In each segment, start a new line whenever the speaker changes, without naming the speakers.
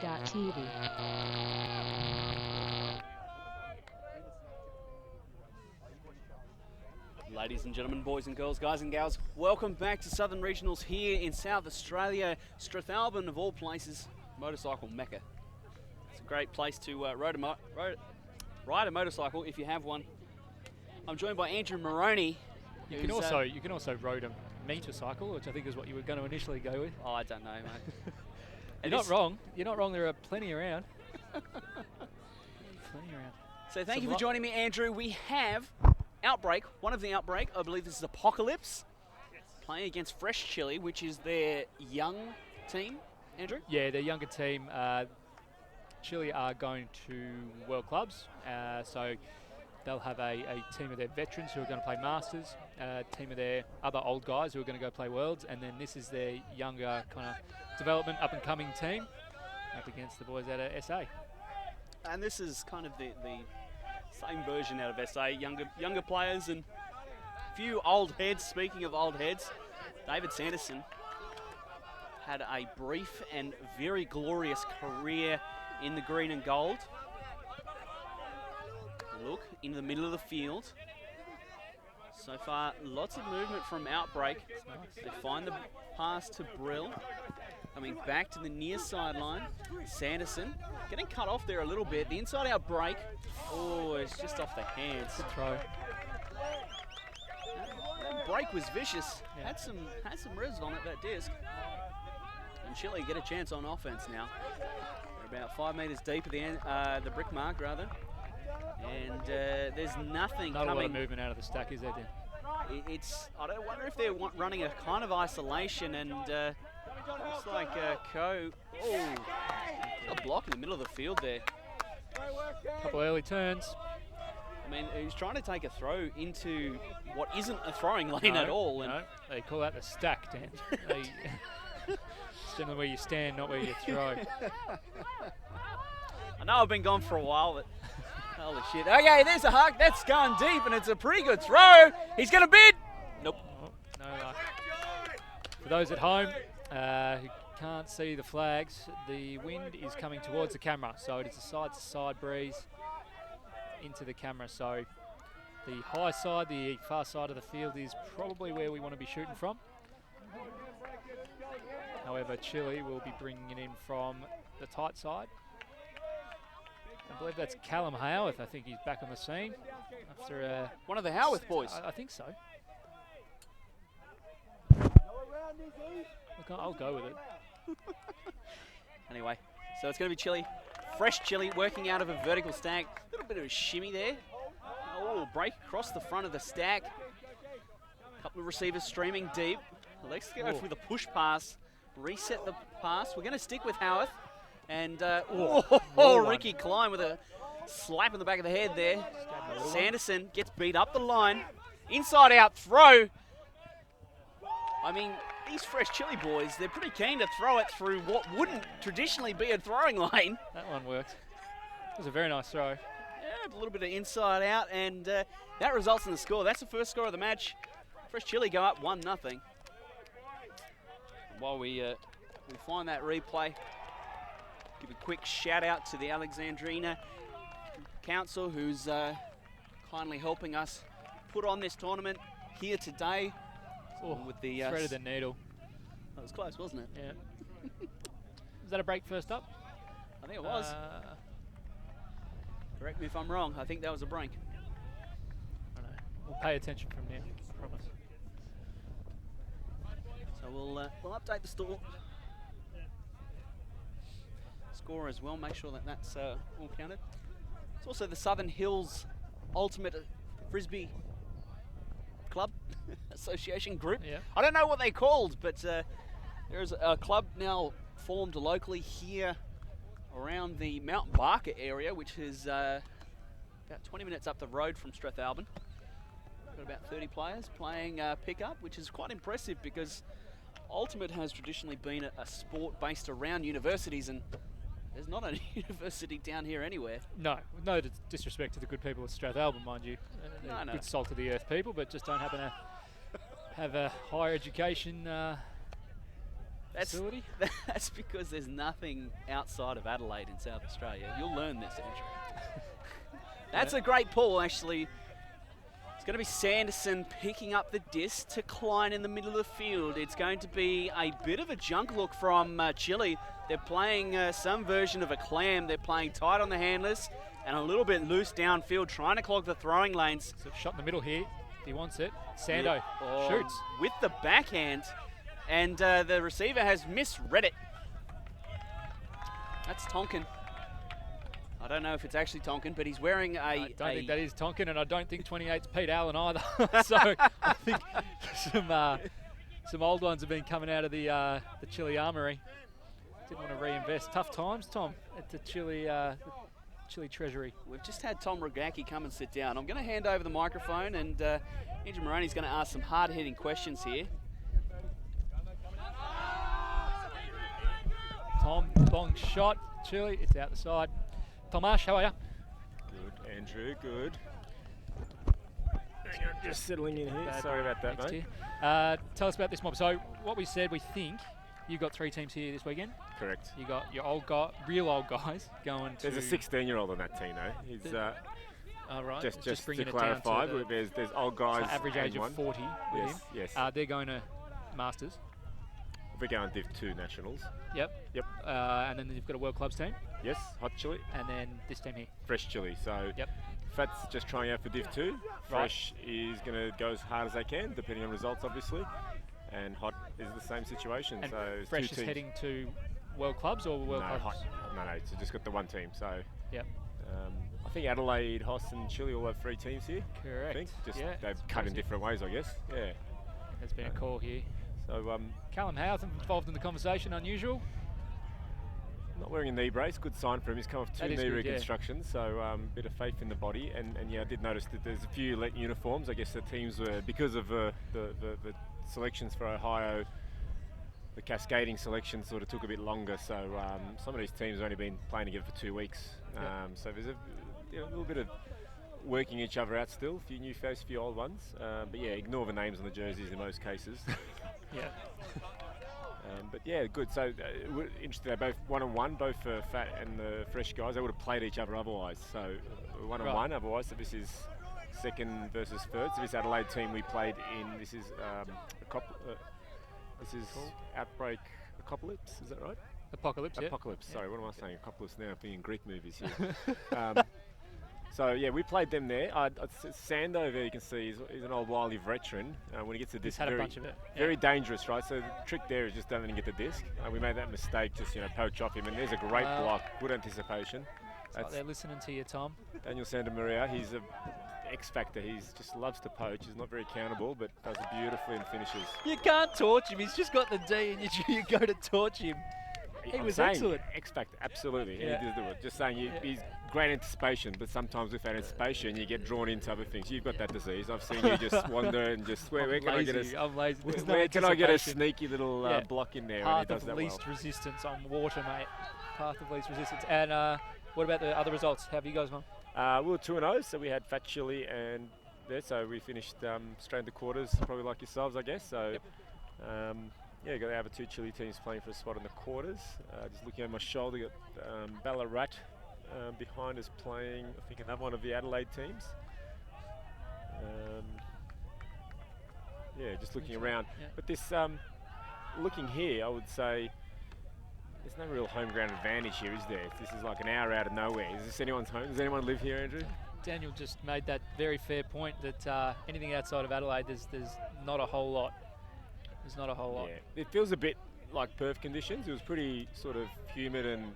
SRUC.TV.
Ladies and gentlemen, boys and girls, guys and gals, welcome back to Southern Regionals here in South Australia. Strathalbyn, of all places, motorcycle mecca. It's a great place to ride a motorcycle if you have one. I'm joined by Andrew Moroney.
You can also ride a meter-cycle, which I think is what you were going to initially go with.
Oh, I don't know, mate.
You're not wrong. You're not wrong. There are plenty around.
So thank you for joining me, Andrew. We have Outbreak, one of the Outbreak. I believe this is Apocalypse, playing against Fresh Chili, which is their young team, Andrew?
Yeah, their younger team. Chile are going to World Clubs, so they'll have a team of their veterans who are going to play Masters, a team of their other old guys who are going to go play Worlds, and then this is their younger kind of development, up-and-coming team up against the boys out of SA.
And this is kind of the same version out of SA, younger players and a few old heads. Speaking of old heads, David Sanderson had a brief and very glorious career in the green and gold. Look into the middle of the field. So far, lots of movement from Outbreak. Nice. They find the pass to Brill. Coming back to the near sideline. Sanderson getting cut off there a little bit. The inside-out break. Oh, it's just off the hands.
Good throw.
That break was vicious. Yeah. Had some res on it, that disc. And Chile get a chance on offense now. They're about 5 metres deep at the end, the brick mark rather. And there's nothing
Not
coming.
a lot of movement out of the stack, is there, Dan?
I don't wonder if they're running a kind of isolation, and looks like Coe. Oh, a block in the middle of the field there.
Couple early turns.
I mean, he's trying to take a throw into what isn't a throwing lane at all.
No, they call that the stack, Dan. It's generally where you stand, not where you throw.
I know I've been gone for a while, but holy shit. Okay, there's a hug. That's going deep, and it's a pretty good throw. He's going to bid. Nope.
Oh, no luck. For those at home who can't see the flags, the wind is coming towards the camera, so it is a side-to-side breeze into the camera. So the high side, the far side of the field is probably where we want to be shooting from. However, Chile will be bringing it in from the tight side. I believe that's Callum Howarth. I think he's back on the scene after
one of the Howarth boys.
I think so. Look, I'll go with it.
Anyway, so it's going to be Chile. Fresh Chile working out of a vertical stack. A little bit of a shimmy there. Oh, break across the front of the stack. A couple of receivers streaming deep. Let's go for the push pass. Reset the pass. We're going to stick with Howarth. And Ricky Klein with a slap in the back of the head there. Sanderson gets beat up the line. Inside out throw. I mean, these Fresh Chili boys, they're pretty keen to throw it through what wouldn't traditionally be a throwing lane.
That one worked. It was a very nice throw.
Yeah, a little bit of inside out, and that results in the score. That's the first score of the match. Fresh Chili go up 1-0. While we find that replay, give a quick shout out to the Alexandrina Council, who's kindly helping us put on this tournament here today. With the
threaded the needle.
That was close, wasn't it?
Yeah. Was that a break first up?
I think it was. Correct me if I'm wrong. I think that was a break.
I know. We'll pay attention from now. I promise.
So we'll update the score as well. Make sure that that's all counted. It's also the Southern Hills Ultimate Frisbee Club Association group.
Yeah.
I don't know what they're called, but there's a club now formed locally here around the Mount Barker area, which is about 20 minutes up the road from Strathalbyn. Got about 30 players playing pickup, which is quite impressive because Ultimate has traditionally been a sport based around universities, and there's not a university down here anywhere.
No disrespect to the good people of Strathalbyn, mind you.
No.
Good salt of the earth people, but just don't happen to have a higher education facility?
That's because there's nothing outside of Adelaide in South Australia. You'll learn this, Andrew. That's a great pull, actually. It's going to be Sanderson picking up the disc to Klein in the middle of the field. It's going to be a bit of a junk look from Chile. They're playing some version of a clam. They're playing tight on the handlers and a little bit loose downfield, trying to clog the throwing lanes.
So shot in the middle here. He wants it. Sando shoots.
With the backhand, and the receiver has misread it. That's Tonkin. I don't know if it's actually Tonkin, but he's wearing a...
I don't think that is Tonkin, and I don't think 28's Pete Allen either. So I think some old ones have been coming out of the Chile Armoury. Didn't want to reinvest. Tough times, Tom, at the Chile Treasury.
We've just had Tom Rogacki come and sit down. I'm going to hand over the microphone, and Andrew Moroney's going to ask some hard-hitting questions here.
Tom, long shot. Chile, it's out the side. Tomash, how are you?
Good, Andrew, good. Just settling in here. Sorry about that, mate.
Tell us about this mob. So, what we said, we think you've got 3 teams here this weekend.
Correct.
You got your real old guys going to...
There's a 16-year-old on that team, though. He's
oh, right.
Just
bringing
to
it
clarify,
down to
there's old guys.
So average age of 40 with him.
Yes.
They're going to Masters.
We're going Div 2 Nationals.
Yep. And then you've got a World Clubs team.
Yes, Hot Chili.
And then this team here.
Fresh Chili. So
yep.
Fat's just trying out for Div 2. Fresh is going to go as hard as they can, depending on results, obviously. And Hot is the same situation.
And
so
Fresh is heading to World Clubs or World Clubs?
Hot. No, so just got the one team. So
yep.
I think Adelaide, Hoss and Chile all have 3 teams here.
Correct.
I think. They've cut in different ways, I guess. Yeah.
There's been a call here.
So
Callum Howth involved in the conversation, unusual.
Not wearing a knee brace, good sign for him. He's come off 2 knee reconstructions, so bit of faith in the body. And yeah, I did notice that there's a few let uniforms. I guess the teams were, because of the selections for Ohio, the cascading selection sort of took a bit longer. So some of these teams have only been playing together for 2 weeks. So there's a little bit of working each other out still. A few new faces, a few old ones. But yeah, ignore the names on the jerseys in most cases.
Yeah.
But yeah, good. So we're interested. They're both 1-on-1, both Fat and the Fresh guys. They would have played each other otherwise. So 1-on-1 otherwise. So this is second versus third. So this Adelaide team we played in. This is Outbreak Apocalypse. Is that right?
Apocalypse.
Apocalypse.
Yeah.
Sorry, what am I saying? Apocalypse now. I'm thinking Greek movies here. So yeah, we played them there. Sando, there you can see, he's an old wily veteran. When he gets the disc,
had a bunch of it.
Very dangerous, right? So the trick there is just don't let him get the disc. We made that mistake, just poach off him, and there's a great block, good anticipation.
Like they're listening to you, Tom.
Daniel Santamaria, he's a X factor. He just loves to poach. He's not very accountable, but does it beautifully and finishes.
You can't torch him. He's just got the D, and you go to torch him. He was excellent.
X factor, absolutely.
Yeah.
He did do it. Just saying, he's great anticipation, but sometimes with that anticipation, you get drawn into other things. You've got that disease. I've seen you just wander and just where can I get a?
I'm lazy.
Where can I get a sneaky little block in there?
Path of least resistance on water, mate. Path of least resistance. And what about the other results? How have you guys gone?
We were 2-0, so we had Fat Chili and there, so we finished straight into quarters, probably like yourselves, I guess. So.
Yep.
Yeah, got the other 2 Chile teams playing for a spot in the quarters. Just looking at my shoulder, got Ballarat behind us playing, I think, another one of the Adelaide teams. Yeah, just looking around.
Yeah.
But this, looking here, I would say there's no real home ground advantage here, is there? This is like an hour out of nowhere. Is this anyone's home? Does anyone live here, Andrew?
Daniel just made that very fair point that anything outside of Adelaide, there's not a whole lot. There's not a whole lot.
Yeah, it feels a bit like Perth conditions. It was pretty sort of humid and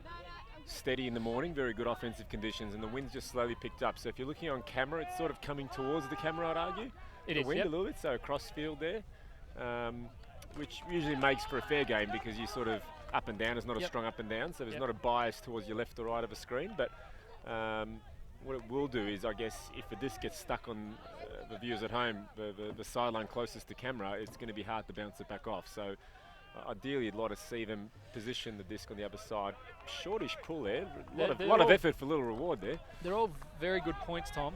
steady in the morning, very good offensive conditions, and the wind's just slowly picked up. So if you're looking on camera, it's sort of coming towards the camera, I'd argue.
It
the
is,
wind
yep.
a little bit, so cross field there, which usually makes for a fair game because you sort of up and down is not a strong up and down, so there's not a bias towards your left or right of a screen. But what it will do is, I guess, if the disc gets stuck on the viewers at home, the sideline closest to camera, it's going to be hard to bounce it back off. So ideally, you'd like to see them position the disc on the other side. Shortish pull there, a lot of effort for little reward there.
They're all very good points, Tom.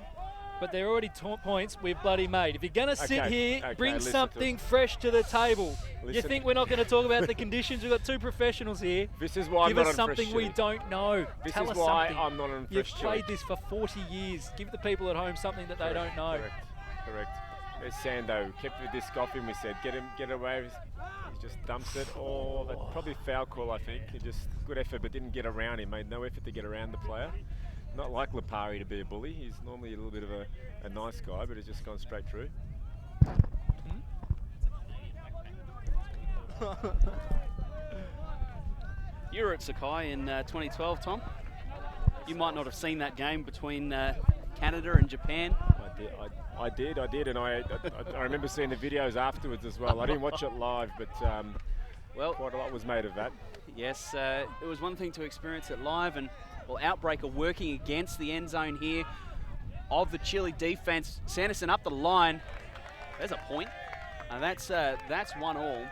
but they're already points we've bloody made. If you're going to sit here, bring something fresh to the table. You think we're not going to talk about the conditions? We've got two professionals here.
This is why
Give
I'm not
us something we don't know.
This is why I'm not on fresh
You've played this for 40 years. Give the people at home something that they don't know.
Correct. There's Sando. Kept the disc off him, we said. Get away. He just dumps it. Oh, that's probably foul call, I think. He just, good effort, but didn't get around him. Made no effort to get around the player. Not like Lipari to be a bully. He's normally a little bit of a nice guy, but he's just gone straight through.
You were at Sakai in 2012, Tom. You might not have seen that game between Canada and Japan.
I did, and I remember seeing the videos afterwards as well. I didn't watch it live, but well, quite a lot was made of that.
Yes, it was one thing to experience it live, and well, Outbreak are working against the end zone here of the Chile defense. Sanderson up the line. There's a point, and that's 1-1.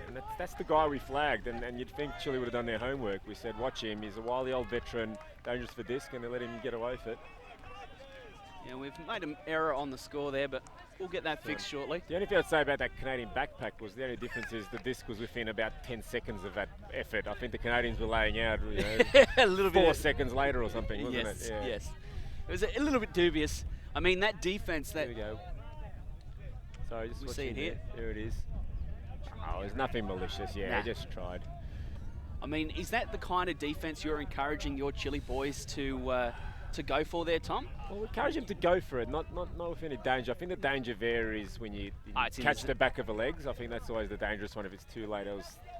And that's the guy we flagged, and you'd think Chile would have done their homework. We said, watch him. He's a wily old veteran, dangerous for disc, and they let him get away with it.
Yeah, we've made an error on the score there, but we'll get that fixed shortly.
The only thing I'd say about that Canadian backpack was the only difference is the disc was within about 10 seconds of that effort. I think the Canadians were laying out,
a little
4 seconds later or something, wasn't it?
Yeah. Yes. It was a little bit dubious. I mean, that defense that...
There we go. So just
we see it here.
There it is. Oh, there's nothing malicious. Yeah, he just tried.
I mean, is that the kind of defense you're encouraging your Chile boys to go for there, Tom?
Well, we encourage them to go for it, not with any danger. I think the danger there is when you catch the back of the legs. I think that's always the dangerous one if it's too late.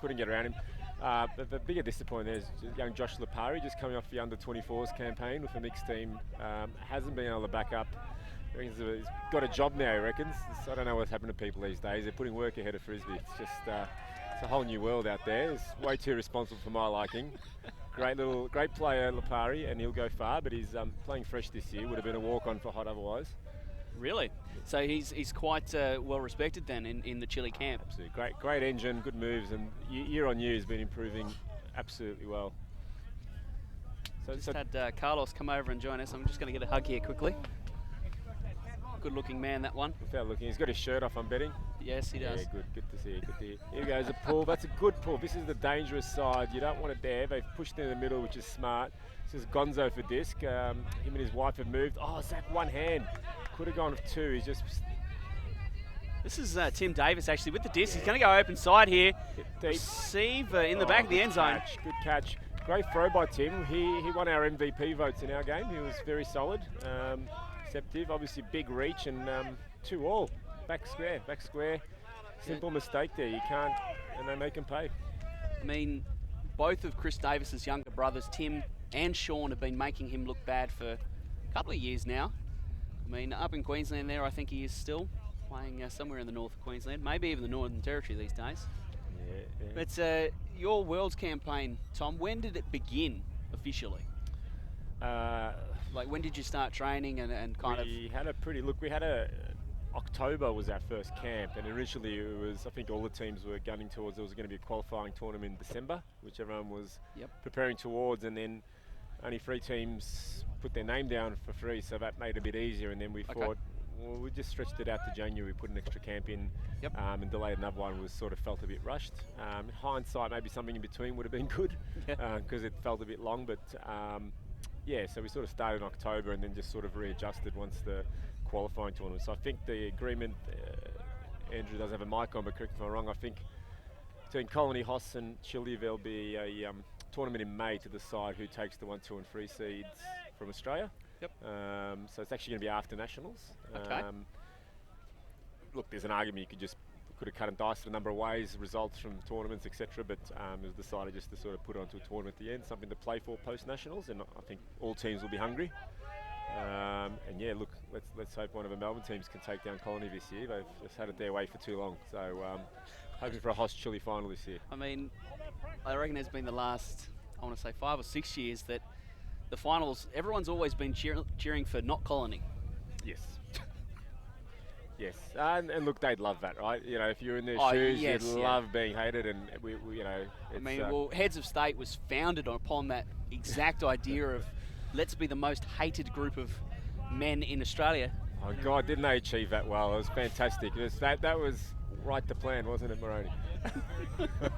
Couldn't get around him. But the bigger disappointment there is young Josh Lipari, just coming off the under-24s campaign with a mixed team. Hasn't been able to back up. He's got a job now, he reckons. I don't know what's happened to people these days. They're putting work ahead of Frisbee. It's just it's a whole new world out there. It's way too responsible for my liking. Great player, Lipari, and he'll go far, but he's playing fresh this year. Would have been a walk-on for Hot otherwise.
Really? So he's quite well respected then in the Chile camp.
Absolutely. Great engine, good moves, and year on year has been improving absolutely well.
So had Carlos come over and join us. I'm just going to get a hug here quickly. Good looking man, that one.
Without looking, he's got his shirt off, I'm betting.
Yes, he does.
Yeah, good to see. Here goes a pull. That's a good pull. This is the dangerous side. You don't want it there. They've pushed in the middle, which is smart. This is Gonzo for disc. Him and his wife have moved. Oh, Zach, one hand. Could have gone with two. He's just...
This is Tim Davis actually with the disc. He's going to go open side here. Receive in the back of the end zone.
Good catch. Great throw by Tim. He won our MVP votes in our game. He was very solid. Receptive, obviously big reach, and 2-all. Back square. Simple mistake there. You can't, and they make him pay.
I mean, both of Chris Davis's younger brothers, Tim and Sean, have been making him look bad for a couple of years now. I mean, up in Queensland there, I think he is still playing somewhere in the north of Queensland, maybe even the Northern Territory these days. Yeah. But your Worlds campaign, Tom, when did it begin officially? Like, when did you start training and kind of...
We had October was our first camp, and initially it was, I think all the teams were gunning towards, there was going to be a qualifying tournament in December, which everyone was preparing towards, and then only 3 teams put their name down for free, so that made it a bit easier, and then we thought, well, we just stretched it out to January, put an extra camp in, and delayed another one, was sort of felt a bit rushed. In hindsight, maybe something in between would have been good, because it felt a bit long, but... yeah, so we sort of started in October and then just sort of readjusted once the qualifying tournament. So I think the agreement, Andrew doesn't have a mic on, but correct me if I'm wrong, I think between Colony, Hoss and Chile there'll be a tournament in May to decide who takes the 1, 2 and 3 seeds from Australia. So it's actually going to be after Nationals. Look, there's an argument you could have cut and diced a number of ways, results from tournaments, etc. But it was decided just to sort of put it onto a tournament at the end, something to play for post-nationals, and I think all teams will be hungry. And yeah, look, let's hope one of the Melbourne teams can take down Colony this year. They've just had it their way for too long. So hoping for a Hoss Chile final this year.
I mean, I reckon there's been the last, I want to say 5 or 6 years that the finals, everyone's always been cheering for not Colony.
Yes. Yes, and look, they'd love that, right? You know, if you're in their shoes, you'd love being hated, and we you know.
I mean, well, Heads of State was founded upon that exact idea of let's be the most hated group of men in Australia.
Oh God, didn't they achieve that well? It was fantastic. That was right to plan, wasn't it, Moroni?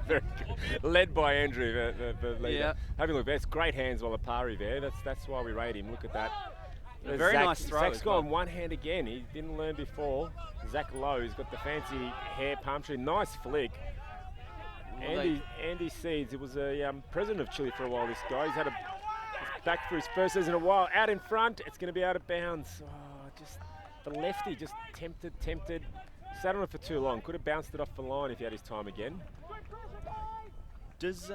Very good. Led by Andrew, the leader.
Yeah.
Having a look, that's great hands while Apari there. That's why we rate him. Look at that.
A very nice throw.
Zach's
as
got
well.
one hand again. He didn't learn before. Zach Lowe's got the fancy hair palm tree. Nice flick. Andy Seeds, it was a president of Chile for a while, this guy. He's back for his first season in a while. Out in front, it's going to be out of bounds. Oh, just the lefty, just tempted. Sat on it for too long. Could have bounced it off the line if he had his time again.
Does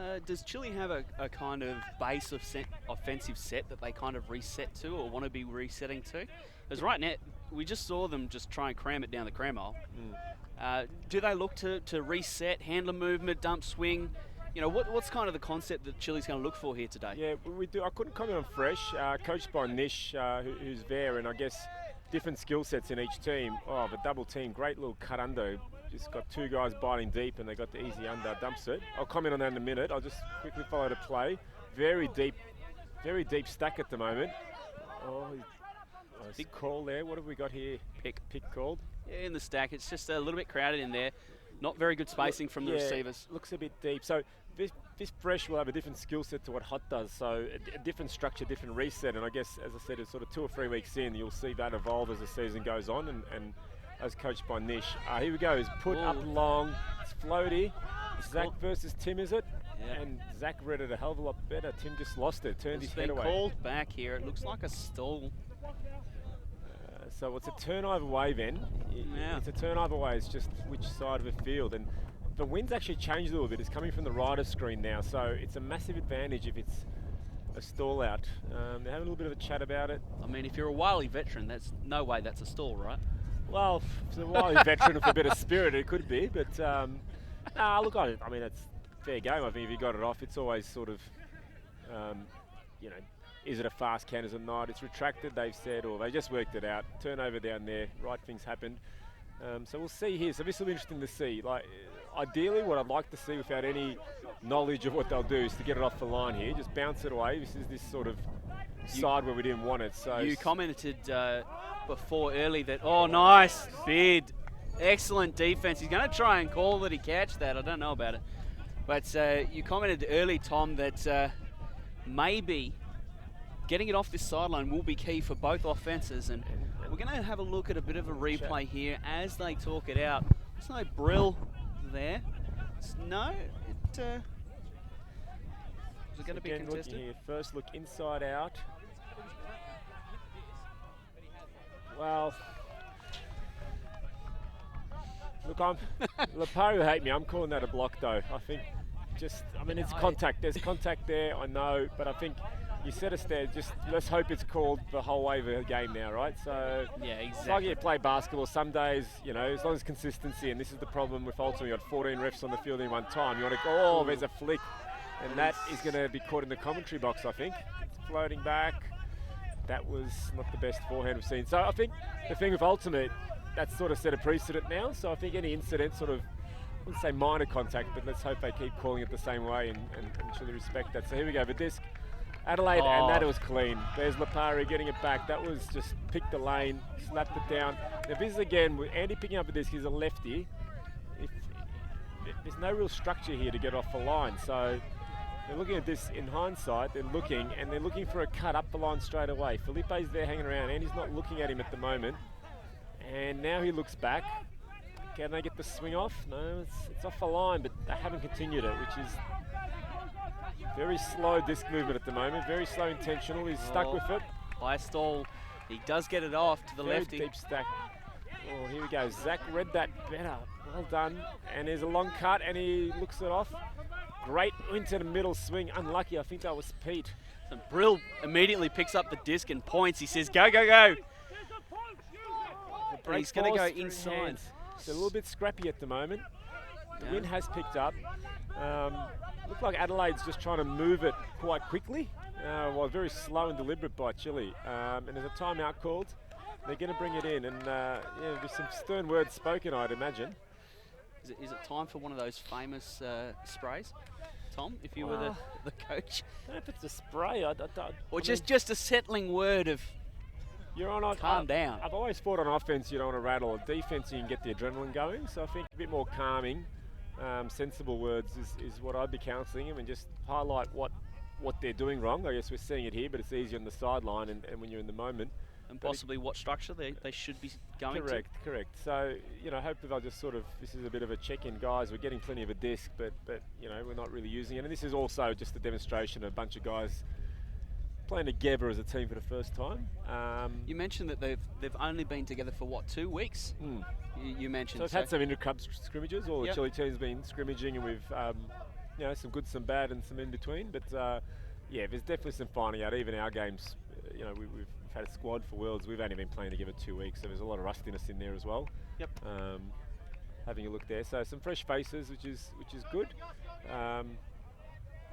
Chile have a kind of base of offensive set that they kind of reset to or want to be resetting to? Because right now, we just saw them just try and cram it down the cram hole. Do they look to reset, handler movement, dump swing? You know, what's kind of the concept that Chile's going to look for here today?
Yeah, we do. I couldn't comment on Fresh, coached by Nish, who's there, and I guess different skill sets in each team. Oh, the double team, great little cut under. Just got two guys biting deep, and they got the easy under dumps it. I'll comment on that in a minute. I'll just quickly follow the play. Very deep stack at the moment. Big call there. What have we got here? Pick called.
Yeah, in the stack. It's just a little bit crowded in there. Not very good spacing from the receivers.
Looks a bit deep. So this Fresh will have a different skill set to what Hot does. So a different structure, different reset. And I guess, as I said, it's sort of 2 or 3 weeks in, you'll see that evolve as the season goes on. And as coached by Nish. Here we go. He's put up long. It's floaty. Zach versus Tim, is it?
Yeah.
And Zach read it a hell of a lot better. Tim just lost it. Turned his head away.
Called back here. It looks like a stall.
So it's a turn either way then.
Yeah.
It's a turn either way. It's just which side of the field. And the wind's actually changed a little bit. It's coming from the rider screen now. So it's a massive advantage if it's a stall out. They're having a little bit of a chat about it.
I mean, if you're a wily veteran, that's no way that's a stall, right?
Well, for a wily veteran with a bit of spirit, it could be. But look, I mean, it's fair game. I think if you got it off, it's always sort of, you know, is it a fast count, is it not? It's retracted, they've said, or they just worked it out. Turnover down there, right things happened. So we'll see here. So this will be interesting to see. Like, ideally, what I'd like to see without any knowledge of what they'll do is to get it off the line here. Just bounce it away. This is this sort of side where we didn't want it. So
you commented before early that, oh, nice bid. Excellent defense. He's going to try and call that he catch that. I don't know about it. But you commented early, Tom, that maybe getting it off this sideline will be key for both offenses. And we're going to have a look at a bit of a replay here as they talk it out. There's no Brill there. Is it going to be contested?
Here, first look inside out. Well, look, Lapari will hate me. I'm calling that a block, though. I think it's contact. There's contact there, I know, but I think you set us there. Just let's hope it's called the whole way of the game now, right? So
yeah, exactly.
It's like you play basketball. Some days, you know, as long as consistency, and this is the problem with Ultimate. You got 14 refs on the field in one time. You want to go, oh, there's a flick, and that is going to be caught in the commentary box. I think it's floating back. That was not the best forehand we've seen. So I think the thing with Ultimate, that's sort of set a precedent now. So I think any incident sort of, I wouldn't say minor contact, but let's hope they keep calling it the same way and truly respect that. So here we go, the disc. Adelaide, and that was clean. There's Lapari getting it back. That was just picked the lane, slapped it down. Now this is again, with Andy picking up the disc, he's a lefty. There's no real structure here to get off the line. So they're looking at this in hindsight, they're looking for a cut up the line straight away. Felipe's there hanging around, Andy's not looking at him at the moment. And now he looks back. Can they get the swing off? No, it's off the line, but they haven't continued it, which is very slow disc movement at the moment, very slow intentional. He's stuck with it.
High stall. He does get it off to the
very
lefty.
Deep stack. Oh, here we go. Zach read that better. Well done. And there's a long cut, and he looks it off. Great into the middle swing. Unlucky. I think that was Pete.
And Brill immediately picks up the disc and points. He says, go, go, go. And he's going to go inside.
It's a little bit scrappy at the moment. The wind has picked up. Looked like Adelaide's just trying to move it quite quickly. Well, very slow and deliberate by Chile. And there's a timeout called. They're going to bring it in. And there's some stern words spoken, I'd imagine.
Is it time for one of those famous sprays, Tom, if you were the coach?
I don't know if it's a spray.
Or just a settling word of,
You're on.
Calm down.
I've always thought on offense you don't want to rattle. Defense you can get the adrenaline going. So I think a bit more calming, sensible words is what I'd be counselling him, and just highlight what they're doing wrong. I guess we're seeing it here, but it's easier on the sideline and when you're in the moment.
And possibly what structure they should be going to.
Correct. So, hopefully they'll just this is a bit of a check-in, guys. We're getting plenty of a disc, but we're not really using it. And this is also just a demonstration of a bunch of guys playing together as a team for the first time.
You mentioned that they've only been together for, 2 weeks? You mentioned.
So they've had some inter-club scrimmages. All the Chile teams been scrimmaging, and we've, some good, some bad, and some in between. But, there's definitely some finding out. Even our games, we've had a squad for Worlds. We've only been playing together 2 weeks, so there's a lot of rustiness in there as well.
Yep.
Having a look there, so some fresh faces, which is good.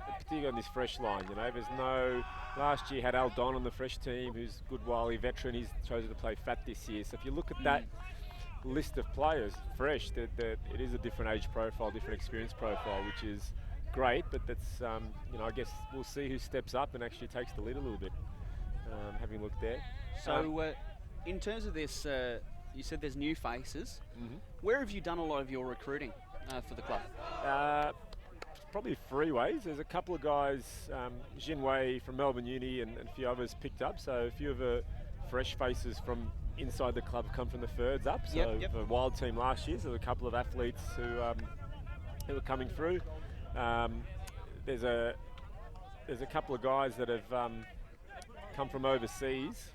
Particularly on this fresh line, there's no. Last year had Al Don on the fresh team, who's a good wily veteran. He's chosen to play fat this year. So if you look at that list of players, fresh, that it is a different age profile, different experience profile, which is great. But that's I guess we'll see who steps up and actually takes the lead a little bit. Having looked there.
So, in terms of this, you said there's new faces. Where have you done a lot of your recruiting for the club?
Probably 3 ways. There's a couple of guys, Jin Wei from Melbourne Uni and a few others picked up. So a few of the fresh faces from inside the club come from the thirds up. So the Wild team last year, so there's a couple of athletes who are coming through. There's a couple of guys that have come from overseas,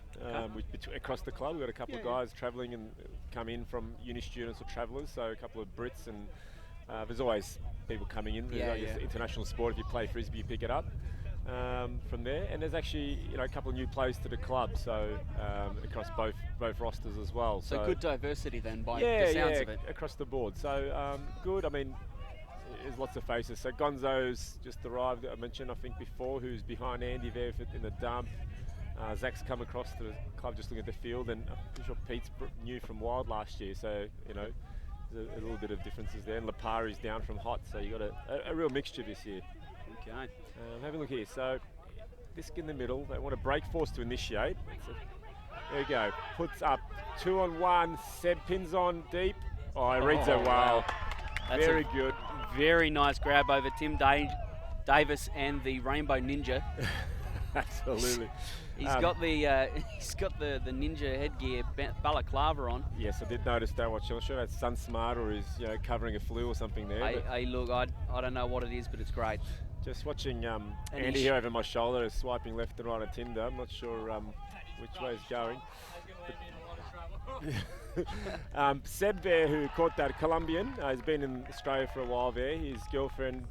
across the club. We've got a couple of guys travelling and come in from uni students or travellers, so a couple of Brits, and there's always people coming in. It's international sport. If you play Frisbee, you pick it up from there. And there's actually a couple of new players to the club, so across both rosters as well.
So good diversity then by the sounds of it.
Across the board. So good. I mean, there's lots of faces. So Gonzo's just arrived, I mentioned, I think, before, who's behind Andy there in the dump. Zach's come across to the club just looking at the field, and I'm pretty sure Pete's new from Wild last year, so there's a little bit of differences there. And Lapari's down from Hot, so you got a real mixture this year.
Okay.
Have a look here. So disc in the middle. They want a break force to initiate. There you go. Puts up 2-on-1. Seb pins on deep. Oh, he reads it well.
That's
very good.
Very nice grab over Tim Davis and the Rainbow Ninja.
Absolutely.
He's got the ninja headgear balaclava on.
Yes, I did notice that. I'm sure that's Sun Smart, or he's covering a flu or something there.
Hey, look, I don't know what it is, but it's great.
Just watching Andy here over my shoulder, is swiping left and right on Tinder. I'm not sure which way he's going. Seb there, who caught that Colombian, has been in Australia for a while there. His girlfriend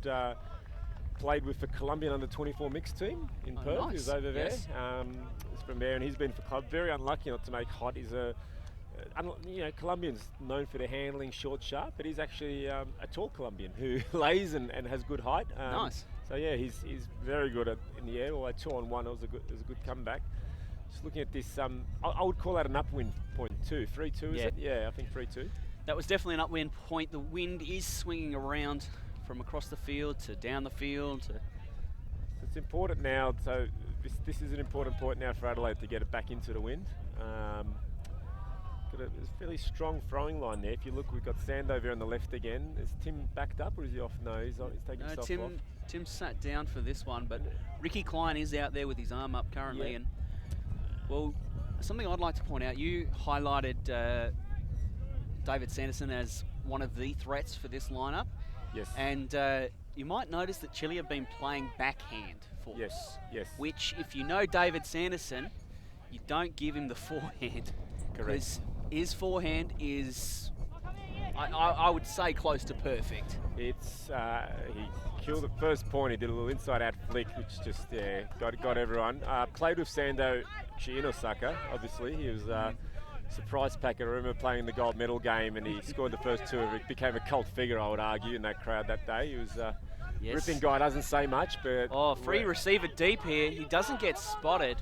played with the Colombian under-24 mixed team in Perth.
Nice.
He's over there.
Yes.
He's from there, and he's been for club. Very unlucky not to make Hot. He's Colombians known for their handling, short, sharp, but he's actually a tall Colombian who lays and has good height.
Nice.
So yeah, he's very good in the air. Although 2-on-1, it was a good comeback. Just looking at this, I would call that an upwind point too. 3-2, is it? Yeah, I think 3-2.
That was definitely an upwind point. The wind is swinging around from across the field to down the field.
It's important now. So this is an important point now for Adelaide to get it back into the wind. Got a fairly strong throwing line there. If you look, we've got Sandover on the left again. Is Tim backed up or is he off? No, he's taking himself off.
Tim sat down for this one, but Ricky Klein is out there with his arm up currently. And well, something I'd like to point out, you highlighted David Sanderson as one of the threats for this lineup.
Yes.
And you might notice that Chile have been playing backhand for us.
Yes.
Which, if you know David Sanderson, you don't give him the forehand.
Correct.
Because his forehand is, I would say, close to perfect.
It's he killed the first point. He did a little inside-out flick, which just got everyone. Played with Sando actually in Osaka. Obviously, he was surprise pack. I remember playing the gold medal game, and he scored the first two. It became a cult figure, I would argue, in that crowd that day. He was ripping guy. Doesn't say much, but
free receiver deep here. He doesn't get spotted.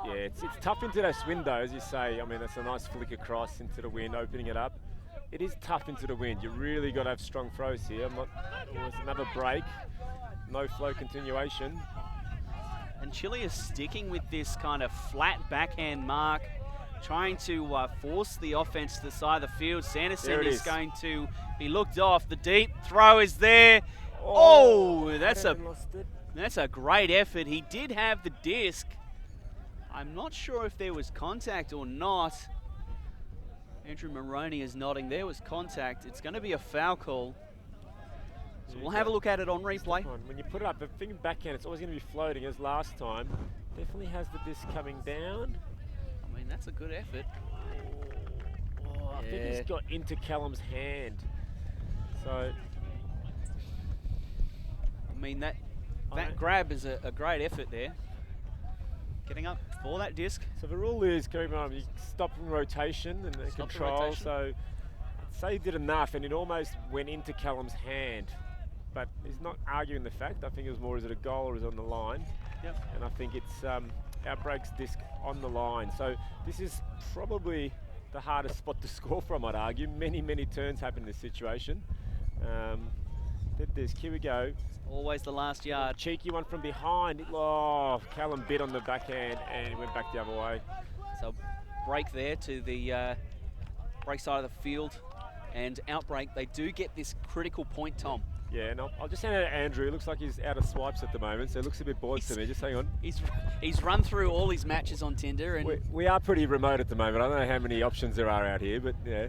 It's tough into those windows, you say. I mean, that's a nice flick across into the wind, opening it up. It is tough into the wind. You really got to have strong throws here. There's another break. No flow continuation.
And Chile is sticking with this kind of flat backhand mark. trying to force the offense to the side of the field. Sanderson is going to be looked off. The deep throw is there. Oh, that's a great effort. He did have the disc. I'm not sure if there was contact or not. Andrew Moroney is nodding. There was contact. It's going to be a foul call. So we'll have a look at it on replay.
When you put it up, the thing backhand, it's always going to be floating as last time. Definitely has the disc coming down.
I mean, that's a good effort.
Oh, I think he's got into Callum's hand. So,
I mean, that grab is a great effort there. Getting up for that disc.
So the rule is, you stop in rotation and control. So I'd say he did enough, and it almost went into Callum's hand. But he's not arguing the fact. I think it was more, is it a goal or is it on the line?
Yep. And
I think it's Outbreak's disc on the line. So this is probably the hardest spot to score from, I'd argue. Many turns happen in this situation. That disc, here we go.
Always the last yard.
Cheeky one from behind. Oh, Callum bit on the backhand and he went back the other way.
So break there to the break side of the field. And Outbreak, they do get this critical point, Tom.
Yeah, and I'll just hand it to Andrew. It looks like he's out of swipes at the moment, so it looks a bit bored to me. Just hang on.
He's run through all his matches on Tinder. And
we are pretty remote at the moment. I don't know how many options there are out here, but yeah.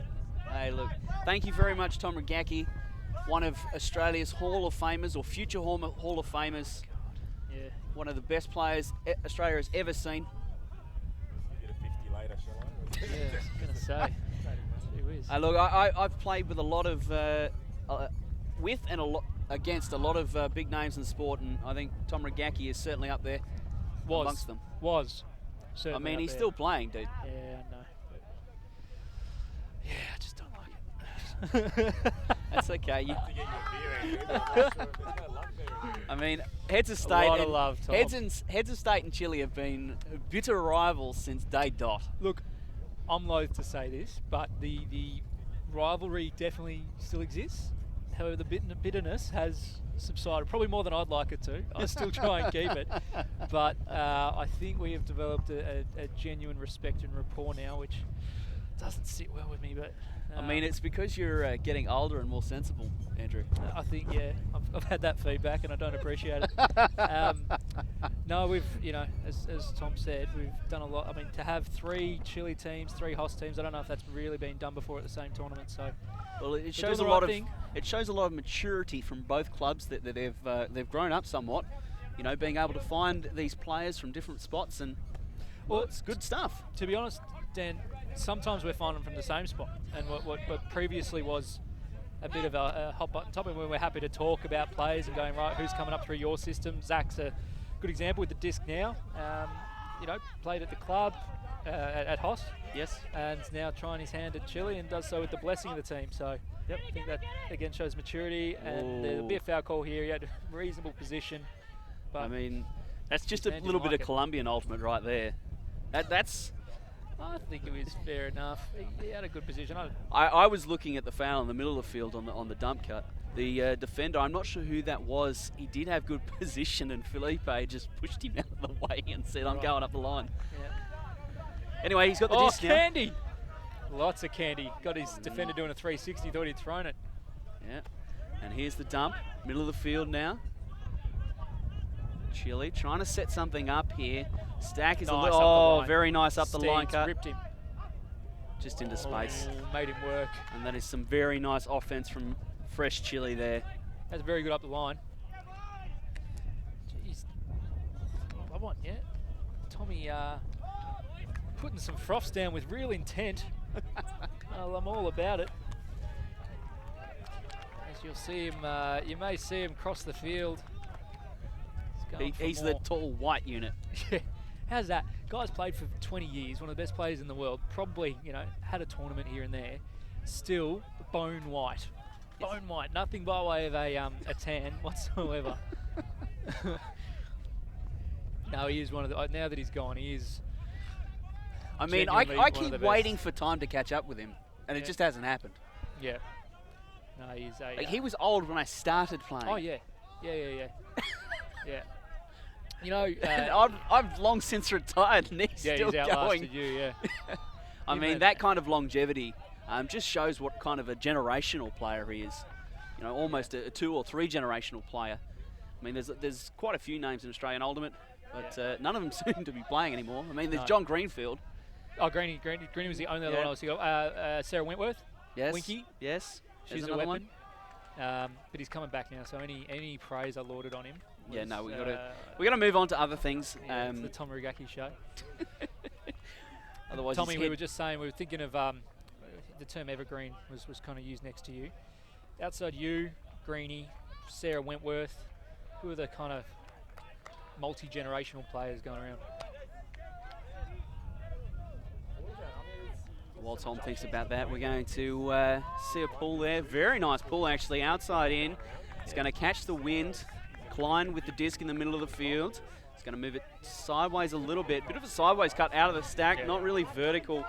Hey, look, thank you very much, Tom Rogacki, one of Australia's Hall of Famers, or future Hall of Famers.
Yeah.
One of the best players Australia has ever seen.
Get a 50 later, shall I?
Yeah, I was going to say.
Look, I've played with a lot of... against a lot of big names in the sport, and I think Tom Rogacki is certainly up there amongst them.
Certainly
I mean, he's
there.
still playing, dude.
Yeah, I know. Yeah, I just don't like it.
That's okay. I mean, Heads of State,
a lot of love, Tom.
Heads of State and Chile have been bitter rivals since day dot.
Look, I'm loath to say this, but the rivalry definitely still exists. However, the bitterness has subsided, probably more than I'd like it to. I still try and keep it. But I think we have developed a genuine respect and rapport now, which doesn't sit well with me. But
I mean, it's because you're getting older and more sensible, Andrew.
I think, yeah, I've had that feedback and I don't appreciate it. No, we've, as Tom said, we've done a lot. I mean, to have 3 Chile teams, 3 host teams, I don't know if that's really been done before at the same tournament. So,
well, it shows a lot of maturity from both clubs that they've grown up somewhat. Being able to find these players from different spots, and it's good stuff.
To be honest, Dan, sometimes we're finding them from the same spot, and what previously was a bit of a hot button topic when we're happy to talk about players and going, right, who's coming up through your system. Zach's a good example with the disc now. Played at the club at Hoss.
Yes. And
is now trying his hand at Chile and does so with the blessing of the team. So I think that again shows maturity, and there'll be a foul call here. He had a reasonable position. But
I mean, that's just a little bit of Colombian ultimate right there. That's.
I think it was fair enough. He had a good position.
I was looking at the foul in the middle of the field on the dump cut. The defender, I'm not sure who that was. He did have good position, and Felipe just pushed him out of the way and said, "I'm going up the line."
Yeah.
Anyway, he's got the disc now.
Candy! Lots of candy. Got his defender doing a 360. Thought he'd thrown it.
Yeah. And here's the dump, middle of the field now. Chile trying to set something up here. Stack is very nice up the line cut.
Ripped him.
Just into space.
Made him work.
And that is some very nice offense from fresh Chile there.
That's very good up the line. Jeez. I want, yeah. Tommy putting some froths down with real intent. I'm all about it. As you'll see him, you may see him cross the field.
He's the tall white unit.
Yeah. How's that? Guy's played for 20 years, one of the best players in the world. Probably, had a tournament here and there. Still bone white. Bone white. Nothing by way of a tan whatsoever. No, he is one of the... Now that he's gone, he is...
I mean, I keep waiting for time to catch up with him, and it just hasn't happened.
Yeah. No, he's a...
he was old when I started playing.
Oh, yeah. Yeah. Yeah.
And I've long since retired, and he's still
outlasted
going.
You, yeah.
I mean, that kind of longevity just shows what kind of a generational player he is. You know, almost a 2 or 3 generational player. I mean, there's quite a few names in Australian Ultimate, but none of them seem to be playing anymore. I mean, there's John Greenfield.
Oh, Greenie was the only other one I was thinking of. Sarah Wentworth.
Yes.
Winky.
Yes.
She's a weapon. But he's coming back now, so any praise I lauded on him.
Yeah, no, we got to move on to other things.
Yeah, it's the Tom Rogacki show.
Otherwise,
Tommy, we were just saying, we were thinking of the term evergreen was kind of used next to you. Outside you, Greenie, Sarah Wentworth, who are the kind of multi-generational players going around?
While Tom thinks about that, we're going to see a pull there. Very nice pull, actually, outside in. It's going to catch the wind. Klein with the disc in the middle of the field. It's going to move it sideways a little bit. Bit of a sideways cut out of the stack, not really vertical.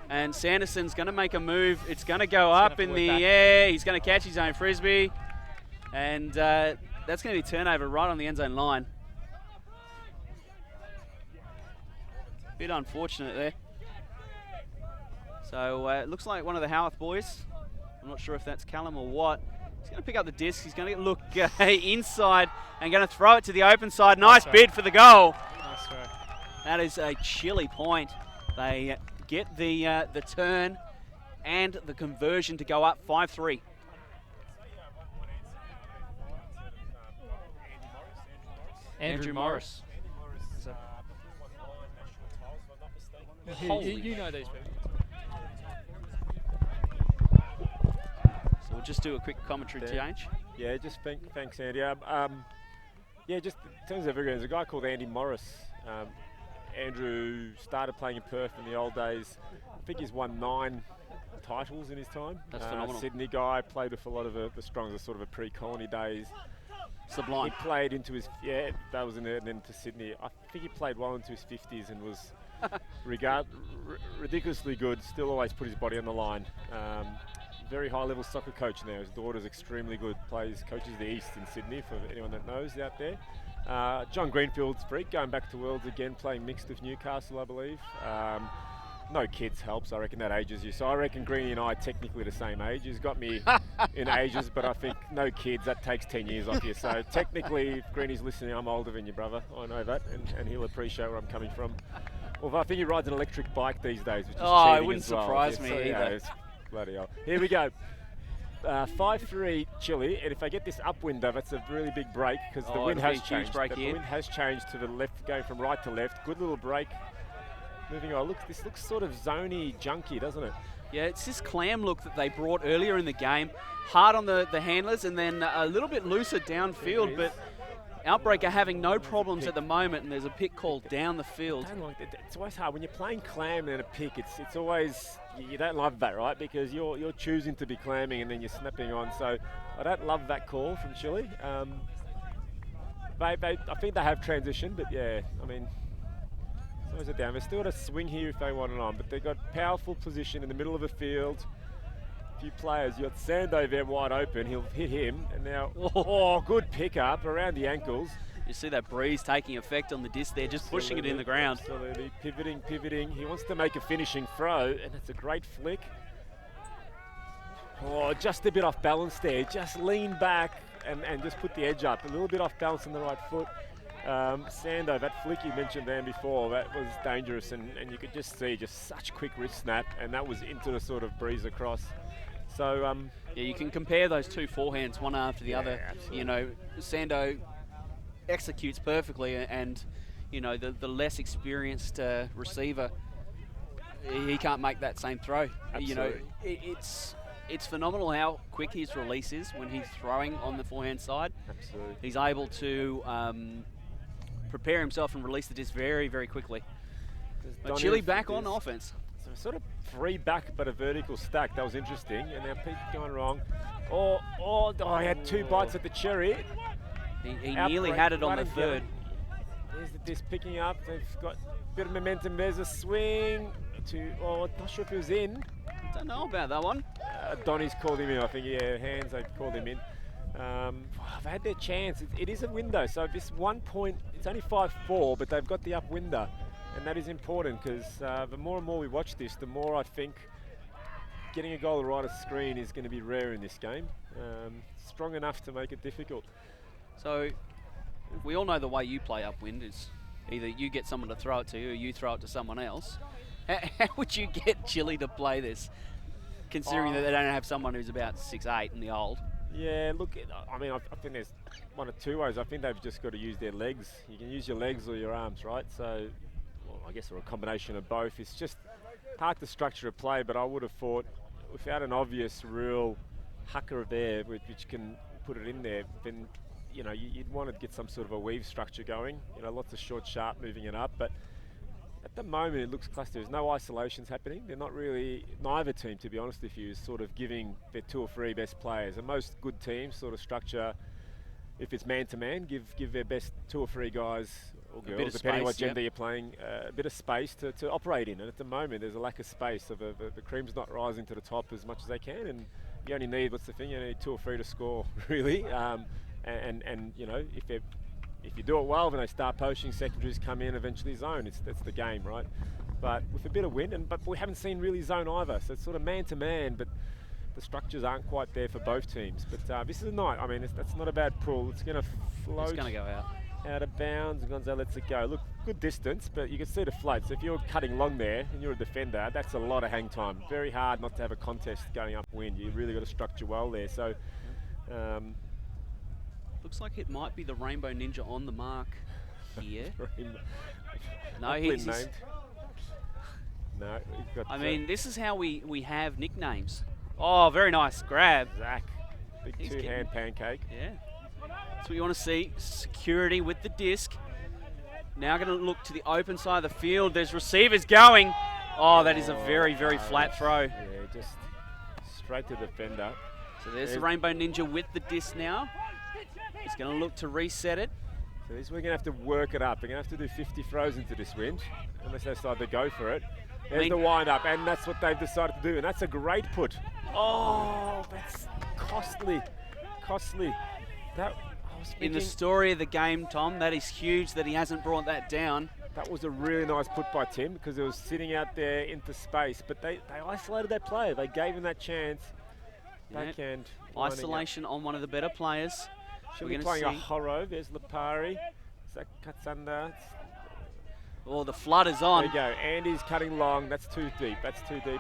And Sanderson's going to make a move. It's going to go up in the air. He's going to catch his own frisbee. And that's going to be turnover right on the end zone line. Bit unfortunate there. So it looks like one of the Howarth boys. I'm not sure if that's Callum or what. He's going to pick up the disc. He's going to look inside and going to throw it to the open side. Nice bid for the goal.
Nice throw.
That is a chilly point. They get the turn and the conversion to go up 5-3.
Andrew Morris. You know these people.
So we'll just do a quick commentary change.
Yeah, just thanks, Andy. Yeah, just in terms of evergreen, there's a guy called Andy Morris. Andrew started playing in Perth in the old days. I think he's won 9 titles in his time.
That's phenomenal.
Sydney guy, played with a lot of the Strongs of sort of a pre-colony days.
Sublime.
He played into his, that was in there, and then to Sydney. I think he played well into his 50s and was ridiculously good, still always put his body on the line. Very high level soccer coach now. His daughter's extremely good, coaches the East in Sydney, for anyone that knows out there. John Greenfield's freak, going back to Worlds again, playing mixed with Newcastle, I believe. No kids helps, I reckon that ages you. So I reckon Greenie and I are technically the same age. He's got me in ages, but I think no kids, that takes 10 years off you. So technically, if Greenie's listening, I'm older than you, brother. I know that, and he'll appreciate where I'm coming from. Although I think he rides an electric bike these days, which is cheating
it wouldn't
as well.
surprise me
so,
either.
It's bloody hell. Here we go. 5-3 Chile, and if I get this upwinder, that's a really big break because the wind has changed. The wind has changed to the left, going from right to left. Good little break. Moving on. Look, this looks sort of zony, junky, doesn't it?
Yeah, it's this clam look that they brought earlier in the game. Hard on the handlers and then a little bit looser downfield, but Outbreak are having no problems at the moment, and there's a pick called down the field.
I don't like that. It's always hard when you're playing clam and a pick. It's always, you don't love that, right? Because you're choosing to be clamming and then you're snapping on. So I don't love that call from Chile. I think they have transitioned, but yeah, I mean, it's always a down. They've still got a swing here if they want it on, but they've got powerful position in the middle of the field. Few players. You got Sando there wide open. He'll hit him, and now good pickup around the ankles.
You see that breeze taking effect on the disc there, just pushing it in the ground.
Absolutely, pivoting. He wants to make a finishing throw, and it's a great flick. Oh, just a bit off balance there. Just lean back and just put the edge up. A little bit off balance on the right foot. Sando, that flick you mentioned there before, that was dangerous, and you could just see just such quick wrist snap, and that was into the sort of breeze across. So
yeah, you can compare those two forehands one after the other.
Absolutely.
You know, Sando executes perfectly, and you know the less experienced receiver, he can't make that same throw.
Absolutely.
You know, it's phenomenal how quick his release is when he's throwing on the forehand side.
Absolutely.
He's able to prepare himself and release the disc very, very quiquely. But Chile back on offense.
So sort of 3 back but a vertical stack. That was interesting. And now Pete going wrong. He had 2 bites at the cherry.
He nearly had it on the third.
There's the disc picking up. They've got a bit of momentum. There's a swing not sure if he was in.
Don't know about that one.
Donny's called him in, I think. Yeah, hands, they've called him in. They've had their chance. It is a window. So this 1 point, it's only 5-4, but they've got the up window. and that is important because the more and more we watch this, the more I think getting a goal right of screen is going to be rare in this game. Strong enough to make it difficult.
So we all know the way you play upwind is either you get someone to throw it to you or you throw it to someone else. How would you get Chile to play this, considering that they don't have someone who's about 6'8" in the old?
Yeah, look, I mean, I think there's one of two ways. I think they've just got to use their legs. You can use your legs or your arms, right? So, well, I guess, or a combination of both. It's just hard to structure a play, but I would have thought without an obvious real hucker there, which can put it in there, then, you know, you'd want to get some sort of a weave structure going. You know, lots of short, sharp moving it up, but at the moment it looks clustered. There's no isolations happening. They're not really, neither team, to be honest with you, is sort of giving their 2 or 3 best players. And most good teams sort of structure, if it's man-to-man, give their best 2 or 3 guys or girls, depending on what gender you're playing, a bit of space to operate in. And at the moment there's a lack of space, so the cream's not rising to the top as much as they can, and you only need, what's the thing, you need 2 or 3 to score, really. And you know, if you do it well, then they start poaching, secondaries come in, eventually zone. That's the game, right? But with a bit of wind, but we haven't seen really zone either, so it's sort of man-to-man, but the structures aren't quite there for both teams. But this is a night, I mean, that's not a bad pull. It's going to float.
It's going to go
out of bounds, and Gonzo lets it go. Look, good distance, but you can see the float. So if you're cutting long there and you're a defender, that's a lot of hang time. Very hard not to have a contest going upwind. You really got to structure well there. So.
Looks like it might be the Rainbow Ninja on the mark here. No,
he's named. No, he's got.
I mean, this is how we have nicknames. Oh, very nice grab.
Zach, big two-hand pancake.
Yeah, that's what you want to see. Security with the disc. Now going to look to the open side of the field. There's receivers going. Oh, that is a very, very flat throw.
Yeah, just straight to the defender.
So there's the Rainbow Ninja with the disc now. He's going to look to reset it.
So we're going to have to work it up. We're going to have to do 50 throws into this wind, unless they decide to go for it. There's the wind-up, and that's what they've decided to do, and that's a great put. Oh, that's costly.
In the story of the game, Tom, that is huge that he hasn't brought that down.
That was a really nice put by Tim, because it was sitting out there into space, but they isolated that player. They gave him that chance. Backhand.
Isolation on one of the better players.
Should be playing a horror. There's Lipari. Zach cuts under.
Oh, the flood is on.
There you go. Andy's cutting long. That's too deep.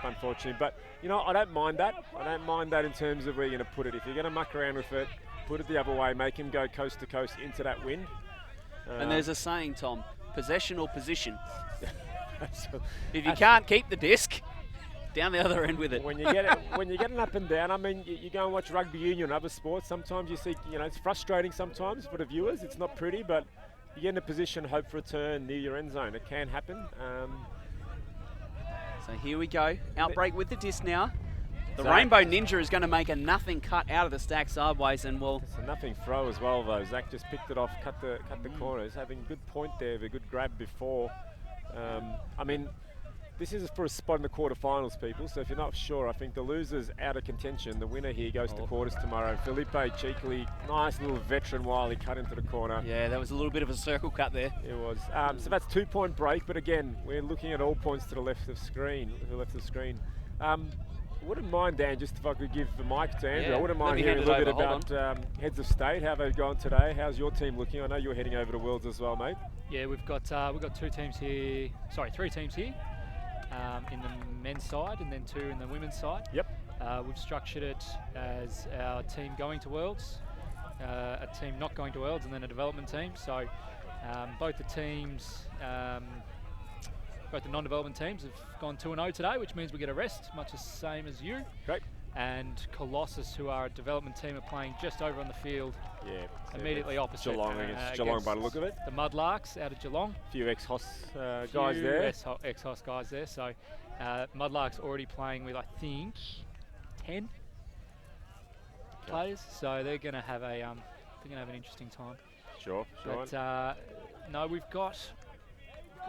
Unfortunately. But, you know, I don't mind that. In terms of where you're going to put it. If you're going to muck around with it, put it the other way. Make him go coast to coast into that wind.
And there's a saying, Tom, possession or position. If you can't keep the disc, down the other end with it.
When you get an up and down, I mean, you go and watch rugby union and other sports. Sometimes you see, you know, it's frustrating sometimes for the viewers. It's not pretty, but you get in a position, hope for a turn near your end zone. It can happen.
So here we go. Outbreak with the disc now. The Rainbow Ninja is going to make a nothing cut out of the stack sideways, and will.
It's a nothing throw as well, though. Zach just picked it off, cut the corners, having a good point there, a good grab before. I mean, this is for a spot in the quarterfinals, people. So if you're not sure, I think the loser's out of contention. The winner here goes to quarters tomorrow. Felipe cheekily, nice little veteran wily cut into the corner.
Yeah, that was a little bit of a circle cut there.
It was. So that's 2-point break. But again, we're looking at all points to the left of screen. Wouldn't mind, Dan, just if I could give the mic to Andrew. I wouldn't mind hearing a little bit about heads of state, how they've gone today. How's your team looking? I know you're heading over to Worlds as well, mate.
Yeah, we've got 3 teams here. In the men's side, and then 2 in the women's side.
Yep.
We've structured it as our team going to Worlds, a team not going to Worlds, and then a development team. So both the teams, both the non-development teams have gone 2-0 today, which means we get a rest, much the same as you.
Great.
And Colossus, who are a development team, are playing just over on the field.
Yeah.
Immediately opposite.
Geelong against Geelong by the look of it.
The Mudlarks out of Geelong.
A few ex-Hoss guys there.
Ex-Hoss guys there. So Mudlarks already playing with, I think, 10 players. So they're going to have an interesting time.
Sure.
But no, we've got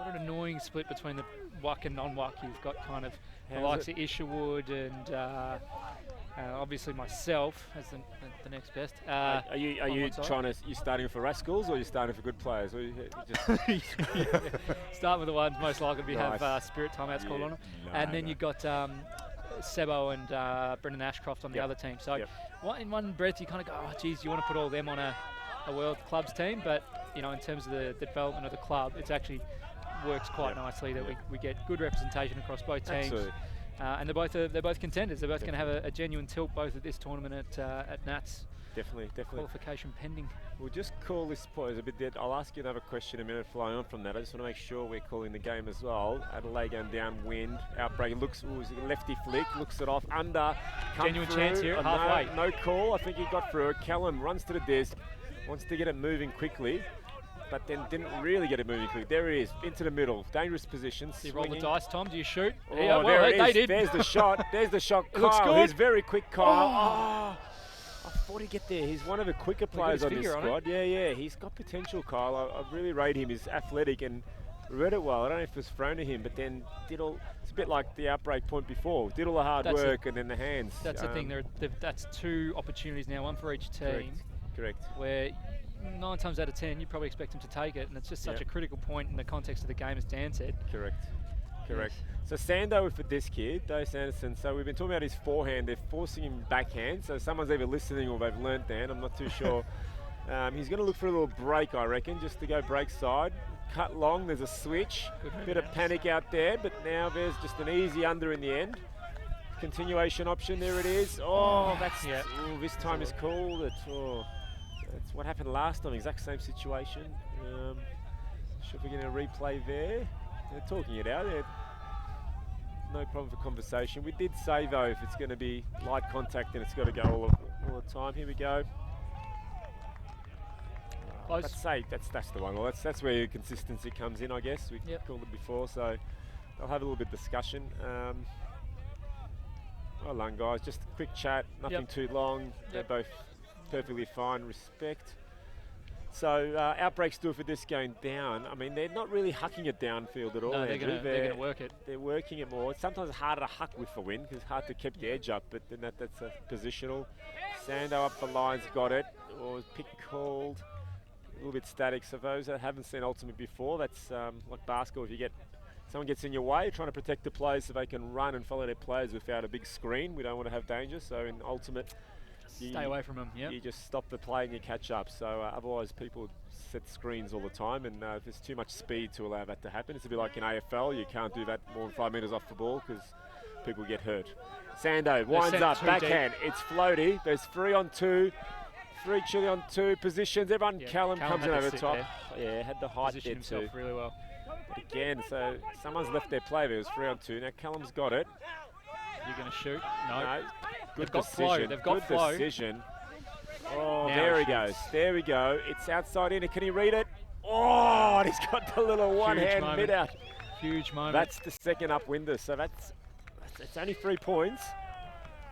an annoying split between the WUC and non-WUC, you've got kind of the
How's
likes of Isherwood and obviously myself as the next best.
Are you you starting for rascals or are you starting for good players? Or you just
Start with the ones most likely to have spirit timeouts called on them. And then you've got Sebo and Brendan Ashcroft on the other team. So in one breath you kind of go, oh geez, you want to put all them on a World Clubs team, but in terms of the development of the club, it's actually works quite nicely that we get good representation across both teams.
Absolutely.
And they're both contenders. They're both going to have a genuine tilt both at this tournament at Nats.
Definitely.
Qualification pending.
We'll just call this pause a bit dead. I'll ask you another question in a minute flying on from that. I just want to make sure we're calling the game as well. Adelaide going downwind. Outbreak looks, lefty flick, looks it off, under.
Genuine chance here, halfway.
No call. I think he got through it. Callum runs to the disc, wants to get it moving quickly, but then didn't really get it moving quickly. There it is, into the middle. Dangerous position.
Do you roll the dice, Tom? Do you shoot?
Oh,
yeah,
there it is.
They did.
There's the shot. There's the shot.
It looks
Kyle,
good.
he's very quick, Kyle. I thought he'd get there. He's one of the quicker players on this squad. Yeah. He's got potential, Kyle. I really rate him. He's athletic and read it well. I don't know if it was thrown to him, but then did all. It's a bit like the Outbreak point before. Did all the hard work and then the hands.
That's the thing. That's two opportunities now, one for each team.
Correct.
Where 9 times out of 10, you probably expect him to take it, and it's just such a critical point in the context of the game, as Dan said.
Correct.
Yes.
So Sando with the disc here, Dave Sanderson. So we've been talking about his forehand. They're forcing him backhand. So someone's either listening or they've learnt Dan. I'm not too sure. He's going to look for a little break, I reckon, just to go break side. Cut long. There's a switch. Bit of panic out there, but now there's just an easy under in the end. Continuation option. There it is. Oh, that's. This time is called. That's what happened last time. Exact same situation. Should we get a replay there? They're talking it out. No problem for conversation. We did say though, if it's going to be light contact, then it's got to go all the time. Here we go. Let's say that's the one. Well, that's where your consistency comes in, I guess. We called it before, so I'll have a little bit of discussion. Well done, guys. Just a quick chat. Nothing too long. They're both perfectly fine. Respect. So Outbreak's do it for this going down. I mean, they're not really hucking it downfield at all.
No, they're going to work it.
They're working it more. It's sometimes harder to huck with the wind because it's hard to keep the edge up, but then that's a positional. Sando up the lines, got it. Or pick called. A little bit static. So those that haven't seen Ultimate before, that's like basketball. If you get someone gets in your way, trying to protect the players so they can run and follow their players without a big screen. We don't want to have danger. So in Ultimate,
stay away from them.
You just stop the play and you catch up. So otherwise, people set screens all the time, and there's too much speed to allow that to happen. It's a bit like in AFL. You can't do that more than 5 metres off the ball because people get hurt. Sando winds up, backhand. It's floaty. There's 3 on 2. 3 Chile on 2 positions. Everyone, Callum comes in over the top.
There.
Had the height there
himself
too.
really well.
But again, so someone's left their play. There was 3 on 2. Now Callum's got it.
You're going to shoot? No.
Good
They've
decision.
got flow. They've got flow.
Decision. Oh,
now
there he goes. There we go. It's outside in. Can he read it? Oh, and he's got the little one-hand mid out.
Huge moment.
That's the second upwinder. So it's only 3 points.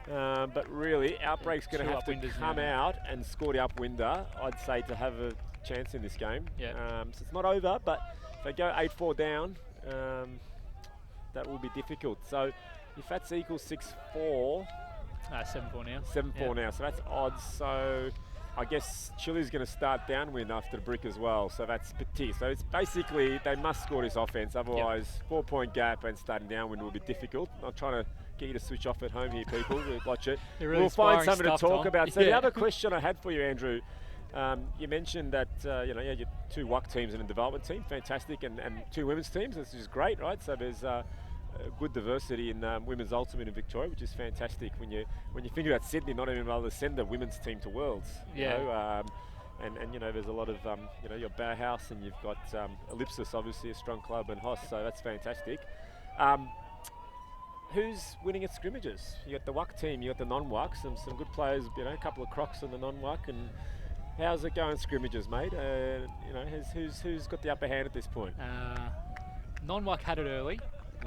But really, Outbreak's going to have to come out and score the upwinder, I'd say, to have a chance in this game.
Yeah.
So it's not over, but if they go 8-4 down, that will be difficult. So if that's equals 6-4...
7-4 now.
7-4 now, so that's odds. So I guess Chile's going to start downwind after the brick as well. So that's petit. So it's basically they must score this offense, otherwise 4-point gap and starting downwind will be difficult. I'm trying to get you to switch off at home here, people. Watch it.
Really
we'll find something to talk about. So the
Yeah.
other question I had for you, Andrew, you mentioned that you had your 2 WUC teams and a development team, fantastic, and 2 women's teams, which is great, right? So there's good diversity in women's ultimate in Victoria, which is fantastic. When you think about Sydney, not even able to send a women's team to Worlds, you know, and you know there's a lot of you know, your Bauhaus and you've got Ellipsis, obviously a strong club, and Hoss, so that's fantastic. Who's winning at scrimmages? You got the WUC team, you got the non-WUC, some good players, you know, a couple of Crocs in the non-WUC, and how's it going scrimmages, mate? You know, who's got the upper hand at this point?
Non-WUC had it early.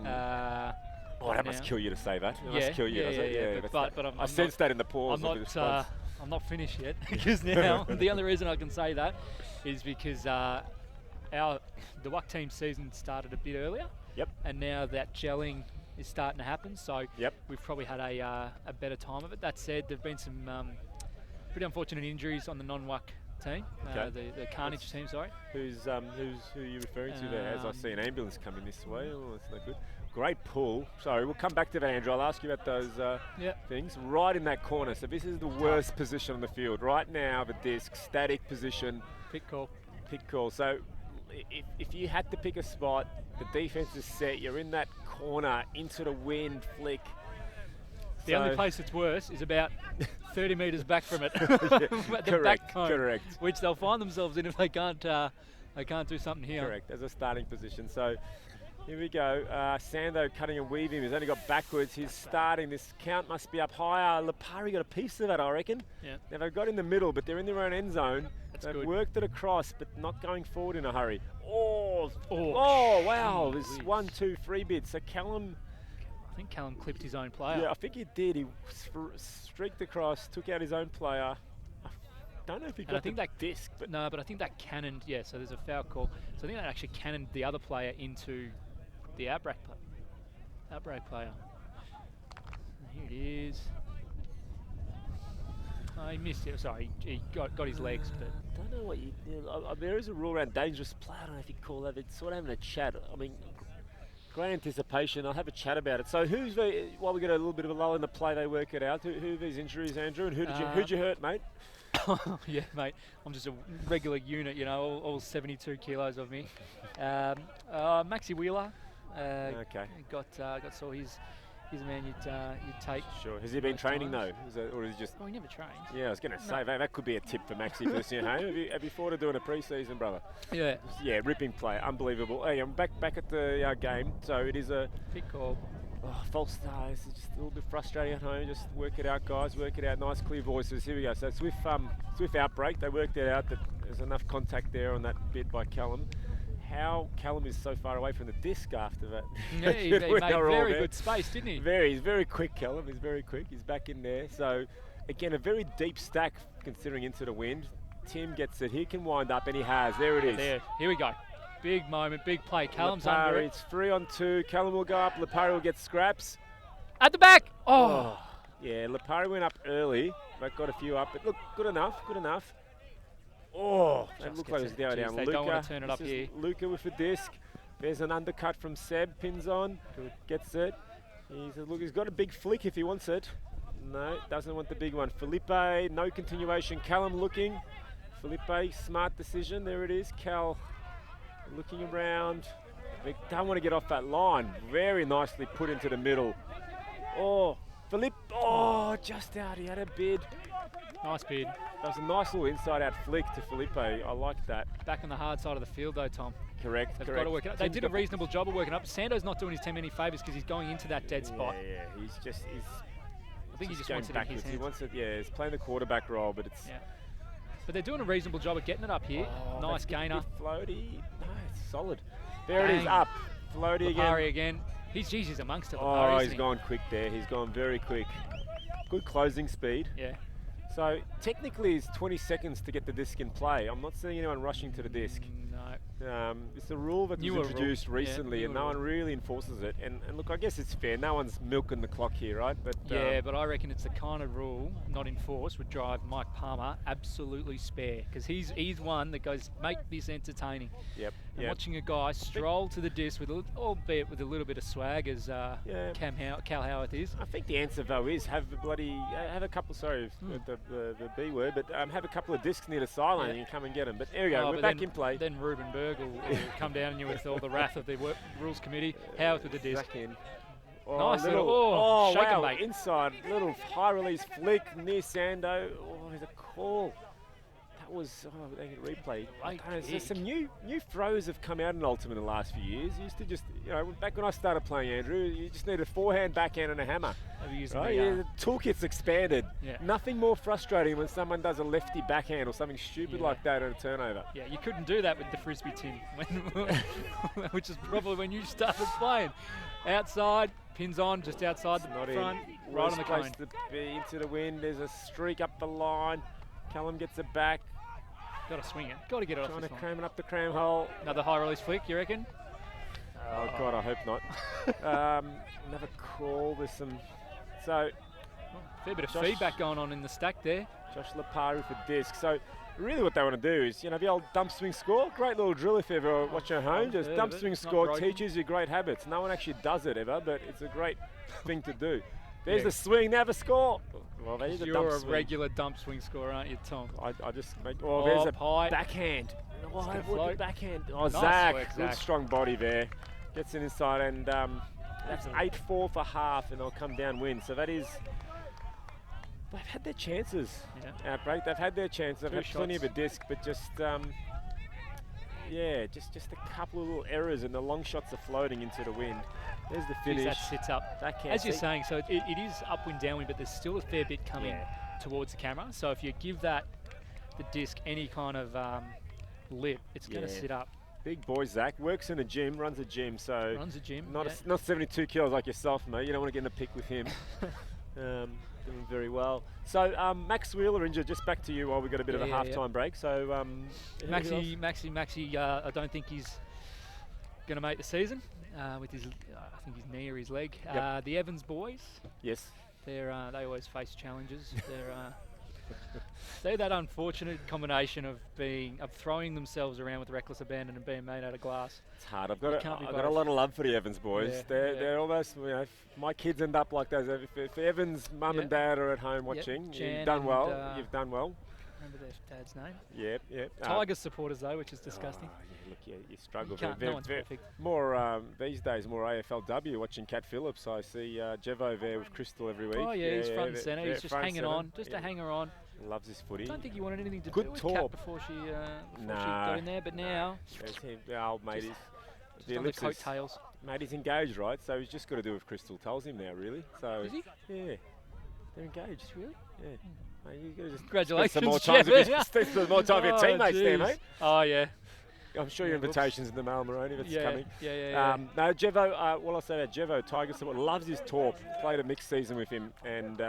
That must kill you to say that. It must kill you, does it?
Yeah, but
I sensed that in the pause.
I'm not finished yet, because now the only reason I can say that is because the WUC team season started a bit earlier.
Yep.
And now that gelling is starting to happen, so
Yep.
we've probably had a better time of it. That said, there've been some pretty unfortunate injuries on the non-WUC team, the Carnage team, sorry.
Who are you referring to there? As I see an ambulance coming this way. Oh, that's not good. Great pull. Sorry, we'll come back to that, Andrew. I'll ask you about those things. Right in that corner. So this is the worst position on the field. Right now, the disc, static position.
Pick call.
Pick call. So if you had to pick a spot, the defense is set. You're in that corner, into the wind, flick.
The only place that's worse is about 30 metres back from it.
Correct,
the back cone,
correct.
Which they'll find themselves in if they can't do something here.
Correct, as a starting position. So here we go. Sando cutting and weaving. He's only got backwards. He's starting. This count must be up higher. Lipari got a piece of that, I reckon.
Yeah.
Now they've got in the middle, but they're in their own end zone.
That's
They've
good.
worked it across, but not going forward in a hurry. Oh, wow. There's
Jeez.
1, 2, 3 bids. So Callum...
I think Callum clipped his own player.
Yeah, I think he did. He streaked across, took out his own player. I don't know if he got the disc. But
no, but I think that cannoned, so there's a foul call. So I think that actually cannoned the other player into the Outbreak player. Here it is. Oh, he missed it. Sorry, he got his legs. But
I don't know what you... there is a rule around dangerous play. I don't know if you call that. It's sort of having a chat. I mean... Great anticipation. I'll have a chat about it. So while we get a little bit of a lull in the play, they work it out. Who are these injuries, Andrew? And who'd you hurt, mate?
Yeah, mate. I'm just a regular unit, all 72 kilos of me. Maxi Wheeler.
Okay.
Got saw he's a man you'd take.
Sure. Has he been training though? Or is he just?
Oh, he never trained.
Yeah, I was going to say that could be a tip for Maxi for this year. Hey, have you thought of doing a pre-season, brother?
Yeah.
Yeah, ripping play, unbelievable. Hey, I'm back at the game. So it is a
pick call.
Oh, false start. This is just a little bit frustrating at home. Just work it out, guys. Work it out. Nice, clear voices. Here we go. So it's with Outbreak. They worked it out that there's enough contact there on that bid by Callum. How Callum is so far away from the disc after that.
Yeah, he made very good space, didn't he?
He's very quick, Callum. He's very quick. He's back in there. So, again, a very deep stack considering into the wind. Tim gets it. He can wind up, and he has. There it is.
There. Here we go. Big moment, big play. Callum's
Lipari,
under it.
It's 3 on 2. Callum will go up. Lipari will get scraps.
At the back. Oh.
Yeah, Lipari went up early, but got a few up. But look, good enough. Good enough. Oh, that looked like it was down.
They
Luca,
don't want to turn it up here.
Luca with the disc. There's an undercut from Seb. Pins on.
Good.
Gets it. He says, look, he's got a big flick if he wants it. No, doesn't want the big one. Felipe, no continuation. Callum looking. Felipe, smart decision. There it is. Cal looking around. They don't want to get off that line. Very nicely put into the middle. Oh, Felipe. Oh, just out. He had a bid.
Nice bid.
That was a nice little inside-out flick to Felipe. I like that.
Back on the hard side of the field, though, Tom.
Correct.
They've got to work it up. They did a reasonable job of working up. Sando's not doing his team any favours because he's going into that dead spot.
Yeah.
I think he just wants it in his hands.
He wants it. Yeah, he's playing the quarterback role, but it's.
Yeah. But they're doing a reasonable job of getting it up here.
Oh,
nice gainer.
Floaty. No, it's solid. There it is. Up. Floaty
again. He's amongst it.
Oh, he's gone quick there. He's gone very quick. Good closing speed.
Yeah.
So technically it's 20 seconds to get the disc in play. I'm not seeing anyone rushing to the disc.
No.
It's a rule that was introduced recently, and no one really enforces it. And look, I guess it's fair. No one's milking the clock here, right? But
but I reckon it's the kind of rule not enforced would drive Mike Palmer absolutely spare, because he's one that goes, make this entertaining.
Yep.
And watching a guy stroll to the disc with, albeit with a little bit of swag, as Cal Howarth is.
I think the answer though is have a couple. Sorry, the B word, but have a couple of discs near the sideline and you come and get them. But there we go. We're back in play.
Then Ruben Berg will come down on you with all the wrath of the rules committee. Howarth with the disc.
Back in.
Nice
little.
shake
wow!
mate.
Inside, little high release flick near Sando. Oh, there's a call. That was. Oh, they can replay. There's some new throws have come out in Ultimate in the last few years. You used to just, back when I started playing, Andrew, you just needed a forehand, backhand, and a hammer. Right? The toolkit's expanded.
Yeah.
Nothing more frustrating when someone does a lefty backhand or something stupid like that on a turnover.
Yeah, you couldn't do that with the frisbee tin, which is probably when you started playing. Outside, pins on, just outside the front, right on the cone.
To be into the wind. There's a streak up the line. Callum gets it back.
Got to swing it. Got to get it off this
Trying to
one.
cram it up the cram hole.
Another high release flick, you reckon?
Oh God, I hope not. Another call. There's some. So
Fair bit of feedback going on in the stack there.
Josh Lapari for disc. So really what they want to do is, the old dump swing score. Great little drill if you ever watch at home. Just dump swing score teaches you great habits. No one actually does it ever, but it's a great thing to do. There's the swing, now the score. Well, there's
You're
dump
a
swing.
regular dump swing scorer, aren't you, Tom?
I just make. Oh, there's a
high
backhand. Oh,
gonna
what
float.
the backhand. Oh,
Nice
Zach,
work,
good
Zach.
strong body there. Gets it inside, and that's 8-4 for half, and they'll come down win. So that is. They've had their chances.
Yeah.
Outbreak. They've had their chances. They've
Two
had plenty of
shots.
a disc, but just just a couple of little errors, and the long shots are floating into the wind. There's the finish.
That sits up.
Backhand.
As you're saying, so it is upwind, downwind, but there's still a fair bit coming towards the camera. So if you give the disc any kind of lip, it's going to sit up.
Big boy Zach works in a gym, runs a gym, so
Runs a gym.
not 72 kilos like yourself, mate. You don't want to get in a pick with him. Doing very well. So Max Wheeler injured. Just back to you while we got a bit of a halftime break. So
Maxi, I don't think he's going to make the season with his, I think his knee or his leg.
Yep.
The Evans boys.
Yes.
They always face challenges. They're that unfortunate combination of throwing themselves around with reckless abandon and being made out of glass.
It's hard. I've got a
both.
lot of love for the Evans boys.
Yeah,
they're almost, my kids end up like those. If Evans' mum and dad are at home watching, you've done well. You've done well.
Remember their dad's name?
Yep.
Tigers supporters though, which is disgusting.
You struggle.
No one's perfect.
More these days, more AFLW. Watching Cat Phillips, I see Jevo there with Crystal every week.
Oh yeah, he's front and centre. He's just hanging on, just a hanger on.
Loves his footy.
I don't think he wanted anything to
Good
do with
talk.
Cat before she got in there, but now
The old mate is.
just on the coattails.
Mate, he's engaged, right? So he's just got to do what Crystal tells him now, really. So
Is he?
Yeah, they're engaged.
Really?
Yeah. Mate, you gotta just
Congratulations,
spend some more time with your
Oh,
teammates there,
jeez.
mate.
Oh yeah.
I'm sure your invitation's in the mail, Maroney, if it's coming.
Yeah.
No, Jevo, what I'll say about Jevo, Tiger support, loves his torp. Played a mixed season with him and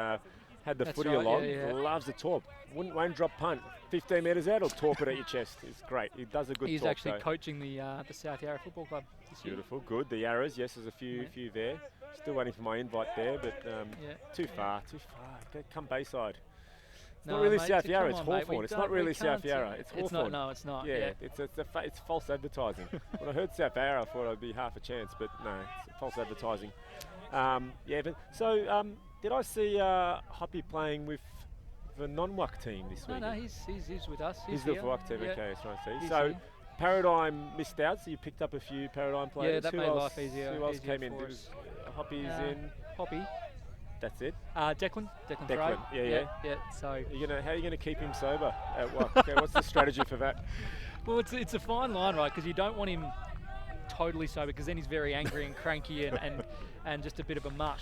had the footy
right,
along.
yeah.
Loves the torp. Won't drop punt. 15 metres out, he'll torp it at your chest. It's great. He does a good
He's
torp.
actually coaching the South Yarra Football Club this year.
Beautiful, good. The Yarras, yes, there's a few there. Still waiting for my invite there, but too far. Come Bayside. It's not really South Yarra, it's Hawthorn. It's not really South Yarra, it's Hawthorn.
No, it's not.
Yeah, it's false advertising. When I heard South Yarra, I thought I'd be half a chance, but no, it's false advertising. Did I see Hoppy playing with the non-WUC team this week?
No, he's with us.
He's the
here.
WUC team,
Yeah.
okay, that's right.
He's
So
here.
Paradigm missed out, so you picked up a few Paradigm players.
Yeah, that made life easier.
Who else
easier
came in?
for
It
us.
was Hoppy's in.
Hoppy.
That's it.
Declan Frey.
Yeah.
So
How are you gonna keep him sober at WUC? Okay, what's the strategy for that?
well, it's a fine line, right? Because you don't want him totally sober, because then he's very angry and cranky and just a bit of a mutt.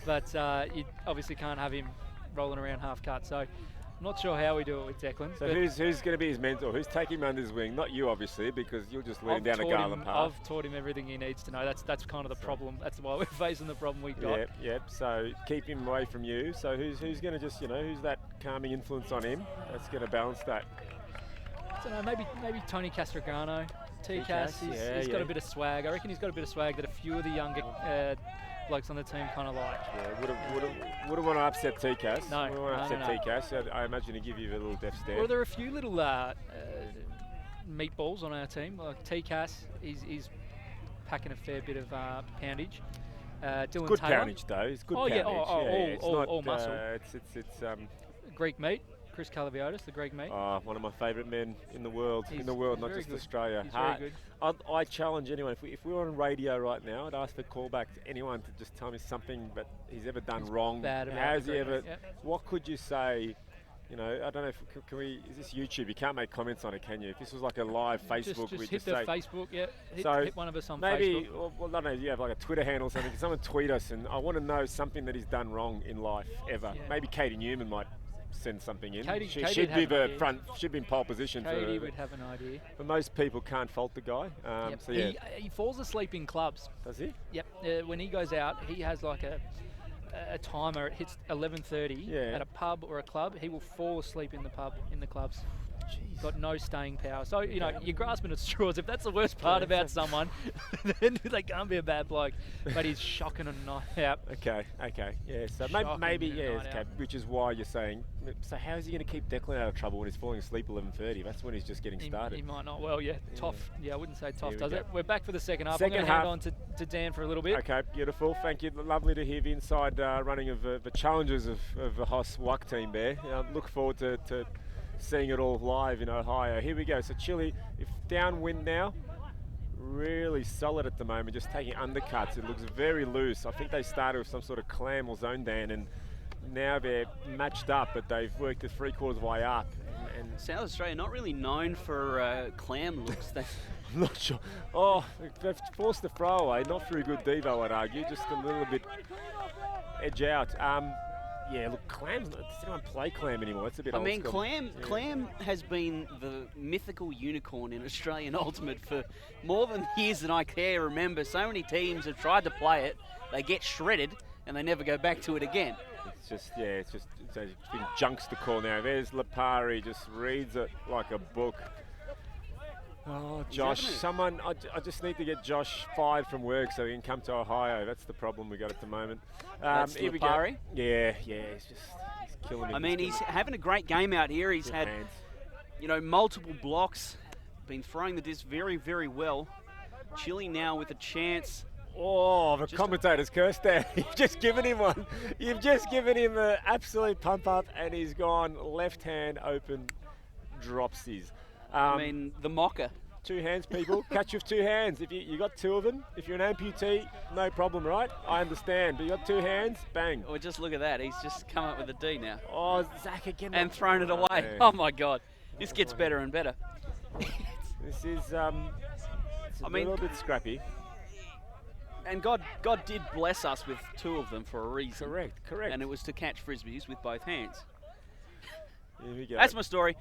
But you obviously can't have him rolling around half cut. So I'm not sure how we do it with Declan.
So who's going to be his mentor? Who's taking him under his wing? Not you, obviously, because you'll just lead him down a garden path.
I've taught him everything he needs to know. That's kind of the problem. That's why we're facing the problem we got.
Yep. So keep him away from you. So who's going to just, who's that calming influence on him? That's going to balance that.
I don't know, maybe Tony Castrogano. T-Cass, he's got a bit of swag. I reckon he's got a bit of swag that a few of the younger blokes on the team kind of like.
Yeah, wouldn't want to upset T-Cass.
No,
wouldn't want to upset T-Cass. I imagine he'd give you a little death stare.
Well, there are a few little meatballs on our team. Like T-Cass, he's packing a fair bit of poundage. Dylan
good
Taylor.
Poundage though. It's good
poundage.
poundage.
All muscle.
It's
Greek meat. Chris Calaviotis, the Greek mate.
One of my favourite men in the world.
He's
Not
very
just
good.
Australia.
He's very good.
I challenge anyone. If we were on radio right now, I'd ask for callback to anyone to just tell me something that he's ever done wrong.
Bad about
Has
the
he
Greek
ever?
mate, yep.
What could you say? I don't know if can we. Is this YouTube? You can't make comments on it, can you? If this was like a live Facebook,
just
we'd
hit
just
the
say.
Facebook. Yeah, hit one of us on
maybe,
Facebook.
well, I don't know. You have like a Twitter handle or something. Can someone tweet us? And I want to know something that he's done wrong in life ever.
Yeah.
Maybe Katie Newman might send something in.
Katie
She'd
would
be
have an
the
idea.
front. She'd be in pole position.
Katie would have an idea.
But most people can't fault the guy.
Yep.
So yeah,
He falls asleep in clubs.
does he?
Yep. When he goes out, he has like a timer. It hits 11:30
Yeah.
at a pub or a club. He will fall asleep in the clubs. got no staying power. So, you know, you're grasping at straws. If that's the worst part about someone, then they can't be a bad bloke. But he's shocking a night out.
Okay. Yeah, so maybe okay, which is why you're saying, so how is he going to keep Declan out of trouble when he's falling asleep 11:30? That's when he's just getting started.
He might not. Well, tough. Yeah, I wouldn't say tough, does it? We're back for the second half.
Second
I'm going to hand on to Dan for a little bit.
Okay, beautiful. Thank you. Lovely to hear the inside running of the challenges of the Haas SRUC team there. Look forward to seeing it all live in Ohio. Here we go. So Chile, if downwind now, really solid at the moment, just taking undercuts. It looks very loose. I think they started with some sort of clam or zone, Dan, and now they're matched up, but they've worked the 3/4 of the way up. And
South Australia not really known for clam looks.
I'm not sure. Oh, they've forced the throwaway, not through good devo, I'd argue, just a little bit edge out. Yeah, look, clams, does anyone play clam anymore? It's a bit old school.
Clam has been the mythical unicorn in Australian Ultimate for more than years than I care remember. So many teams have tried to play it, they get shredded, and they never go back to it again.
It's been junks to call now. There's Lipari, just reads it like a book. Oh, Josh, I just need to get Josh fired from work so he can come to Ohio. That's the problem we got at the moment.
That's
here we
Lipari?
go. Yeah, he's killing me.
I mean, he's having a great game out here. He's had, multiple blocks, been throwing the disc very, very well. Chile now with a chance.
Oh, the commentator's cursed there. You've just given him one. You've just given him an absolute pump up, and he's gone left hand open, dropsies.
I mean, the mocker.
2 hands, people. Catch with 2 hands. If you got 2 of them, if you're an amputee, no problem, right? I understand. But you got 2 hands, bang.
Well, just look at that. He's just come up with a D now.
Oh, Zach again.
And thrown it away.
Yeah.
Oh, my God. This gets better and better.
This is a little bit scrappy.
And God did bless us with 2 of them for a reason.
Correct.
And it was to catch frisbees with both hands.
Here we go.
That's my story.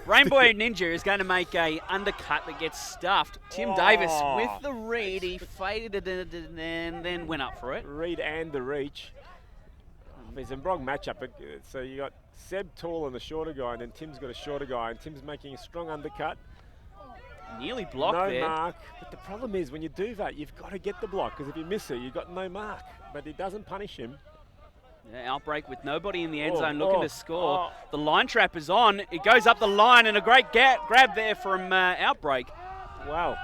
Rainbow Ninja is going to make a undercut that gets stuffed. Tim Davis with the read. He faded it and then went up for it.
Read and the reach. There's a wrong matchup. So you got Seb tall and the shorter guy, and then Tim's got a shorter guy, and Tim's making a strong undercut.
Nearly blocked there.
No mark. But the problem is when you do that, you've got to get the block, because if you miss it, you've got no mark. But it doesn't punish him.
Yeah, Outbreak with nobody in the end zone looking to score. The line trap is on. It goes up the line, and a great grab there from Outbreak.
Wow.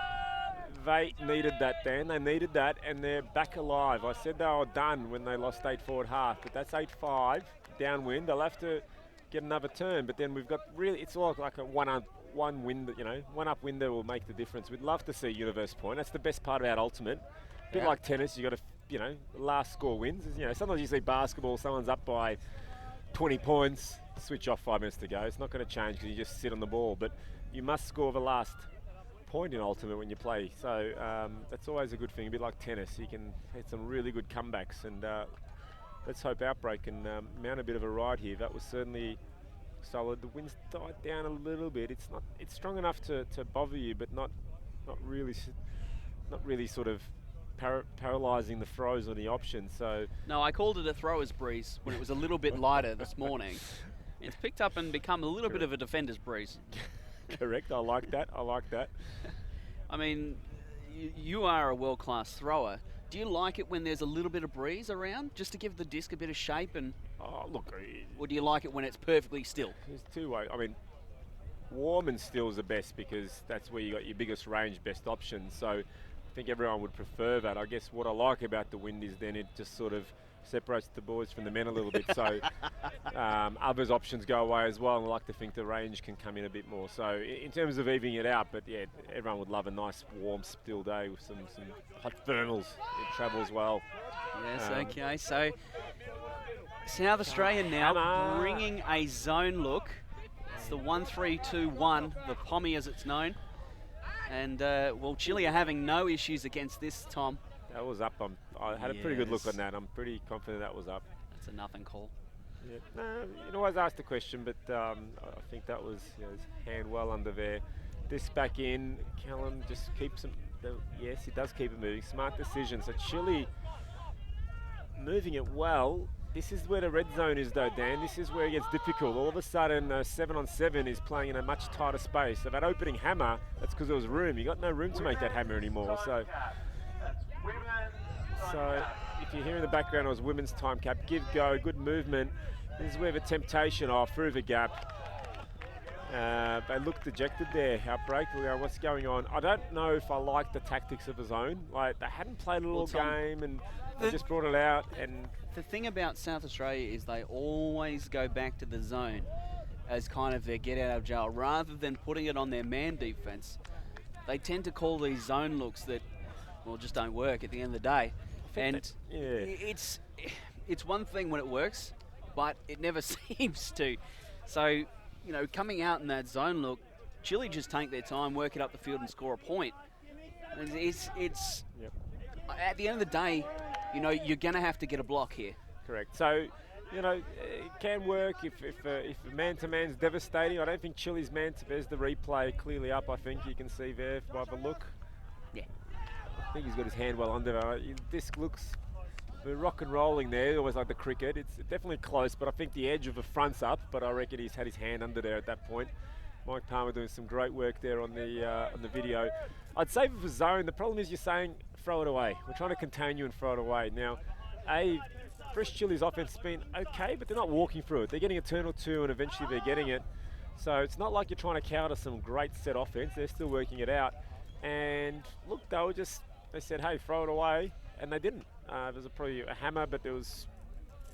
They needed that, Dan. They needed that, and they're back alive. I said they were done when they lost 8-4 at half, but that's 8-5 downwind. They'll have to get another turn, but then we've got really, it's all like a one up window will make the difference. We'd love to see Universe Point. That's the best part about Ultimate. A bit like tennis, you got to, last score wins. Sometimes you see basketball, someone's up by 20 points, switch off 5 minutes to go. It's not going to change because you just sit on the ball, but you must score the last point in Ultimate when you play. So that's always a good thing, a bit like tennis. You can hit some really good comebacks, and let's hope Outbreak can mount a bit of a ride here. That was certainly solid. The wind's died down a little bit. It's strong enough to bother you, but not really sort of paralysing the throws or the options. So
no, I called it a thrower's breeze when it was a little bit lighter this morning. It's picked up and become a little bit of a defender's breeze.
Correct. I like that.
I mean, you are a world-class thrower. Do you like it when there's a little bit of breeze around, just to give the disc a bit of shape? And or do you like it when it's perfectly still?
There's 2 ways. I mean, warm and still is the best, because that's where you got your biggest range, best option. So I think everyone would prefer that. I guess what I like about the wind is then it just sort of separates the boys from the men a little bit. So others' options go away as well, and I like to think the range can come in a bit more. So in terms of evening it out, but yeah, everyone would love a nice warm still day with some hot thermals. It travels well.
Yes, okay. So South Australia now bringing a zone look. It's the 1-3-2-1, the Pommy as it's known. And, Chile are having no issues against this, Tom.
That was up. I had a pretty good look on that. I'm pretty confident that was up.
That's a nothing call.
Yeah. No, you can always ask the question, but I think that was his hand well under there. This back in, Callum just keeps him. Yes, he does keep it moving. Smart decision. So Chile moving it well. this is where the red zone is though, Dan. This is where it gets difficult. All of a sudden, 7-on-7 is playing in a much tighter space. So that opening hammer, that's because there was room. You got no room to make that hammer anymore. So if you hear in the background, it was women's time cap. Give, go, good movement. This is where the temptation, through the gap. They look dejected there, Outbreak. What's going on? I don't know if I like the tactics of the zone. Like, they hadn't played a little game and they just brought it out. And
the thing about South Australia is they always go back to the zone as kind of their get out of jail rather than putting it on their man defense. They tend to call these zone looks that, well, just don't work at the end of the day. And it's one thing when it works, but it never seems to. So, you know, coming out in that zone look, Chile just take their time, work it up the field and score a point. It's at the end of the day, you know, you're going to have to get a block here. Correct.
So, you know, it can work if man-to-man's devastating. I don't think Chile's there's the replay clearly up, I think. You can see there by the look.
Yeah.
I think he's got his hand well under. Disc looks rock and rolling there, always like the cricket. It's definitely close, but I think the edge of the front's up, but I reckon he's had his hand under there at that point. Mike Palmer doing some great work there on the video. I'd say for zone, the problem is you're saying throw it away. We're trying to contain you and throw it away. Now, Fresh Chile's offense has been okay, but they're not walking through it. They're getting a turn or two and eventually they're getting it. So it's not like you're trying to counter some great set offense. They're still working it out. And look, they said, hey, throw it away. And they didn't. There was probably a hammer, but there was,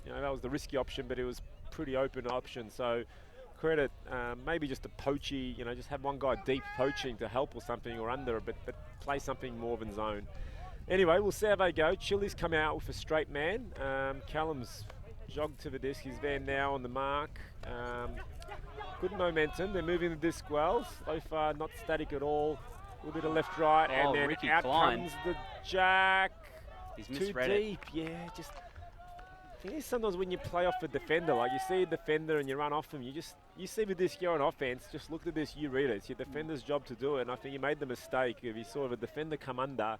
you know, that was the risky option, but it was pretty open option. So credit, maybe just a poachy, you know, just have one guy deep poaching to help or something or under, but play something more than zone. Anyway, we'll see how they go. Chile's come out with a straight man. Callum's jogged to the disc. He's there now on the mark. Good momentum. They're moving the disc well. So far, not static at all. A little bit of left-right, and then
Ricky
out
Klein.
comes the jack.
He's
Too
misread
deep, yeah. Just the thing is, sometimes when you play off a defender, like you see a defender and you run off him, you see the disc go on offense. Just look at this, you read it. It's your defender's job to do it. And I think he made the mistake. If he saw the defender come under,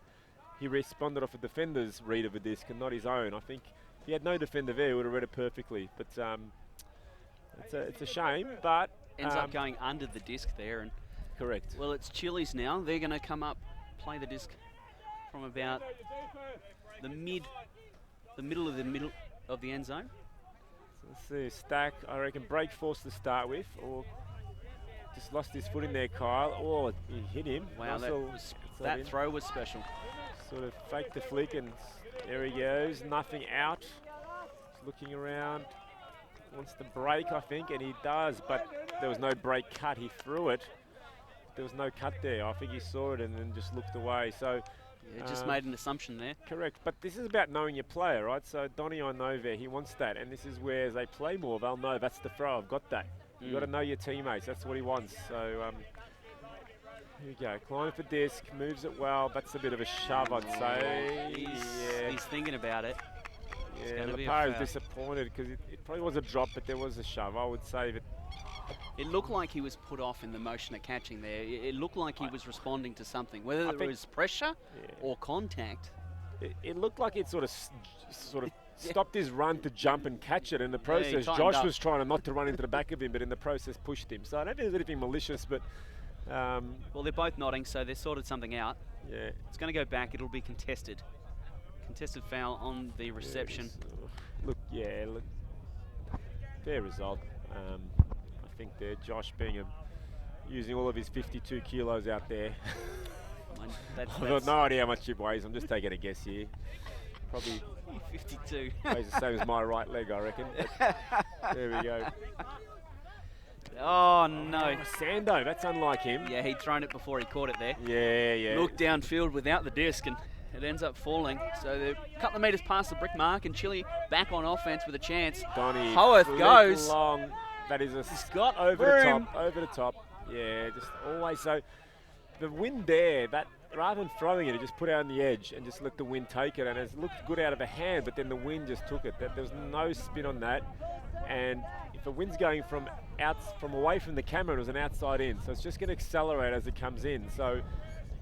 he responded off a defender's read of a disc and not his own. I think if he had no defender there, he would have read it perfectly. But it's a shame. But
ends up going under the disc there. And
correct.
Well, it's Chile's now. They're going to come up, play the disc from about the middle of the end zone.
So let's see, stack. I reckon break force to start with, or just lost his foot in there, Kyle. Oh, he hit him.
Wow, that throw was special.
Sort of faked the flick, and there he goes. Nothing out. Just looking around. Wants to break, I think, and he does, but there was no break cut. He threw it. There was no cut there. I think he saw it and then just looked away. So.
Yeah, just made an assumption there.
Correct, but this is about knowing your player, right? So Donny, I know there, he wants that, and this is where as they play more, they'll know that's the throw. I've got that. You've got to know your teammates. That's what he wants. So here we go. Klein for disc, moves it well. That's a bit of a shove, I'd say.
He's thinking about it.
Yeah, Lepar is disappointed because it probably was a drop, but there was a shove. I would say that.
It looked like he was put off in the motion of catching there. It looked like he was responding to something, whether it was pressure or contact.
It looked like it sort of stopped his run to jump and catch it. In the process, Josh was trying not to run into the back of him, but in the process pushed him. So I don't think there's anything malicious, but...
well, they're both nodding, so they sorted something out.
Yeah.
It's going to go back. It'll be contested. Contested foul on the reception.
Look. Fair result. I think there, Josh using all of his 52 kilos out there. I've got no idea how much he weighs. I'm just taking a guess here. Probably
52.
Weighs the same as my right leg, I reckon. But there we go.
Oh, no.
Sando, that's unlike him.
Yeah, he'd thrown it before he caught it there.
Yeah.
Looked downfield without the disc, and it ends up falling. So they're a couple of metres past the brick mark, and Chile back on offense with a chance.
Donny
Howarth goes.
Long. That is a
Scott
over the top. Yeah, just always so. The wind there, that rather than throwing it, just put it out on the edge and just let the wind take it. And it looked good out of the hand, but then the wind just took it. There was no spin on that. And if the wind's going from away from the camera, it was an outside in. So it's just going to accelerate as it comes in. So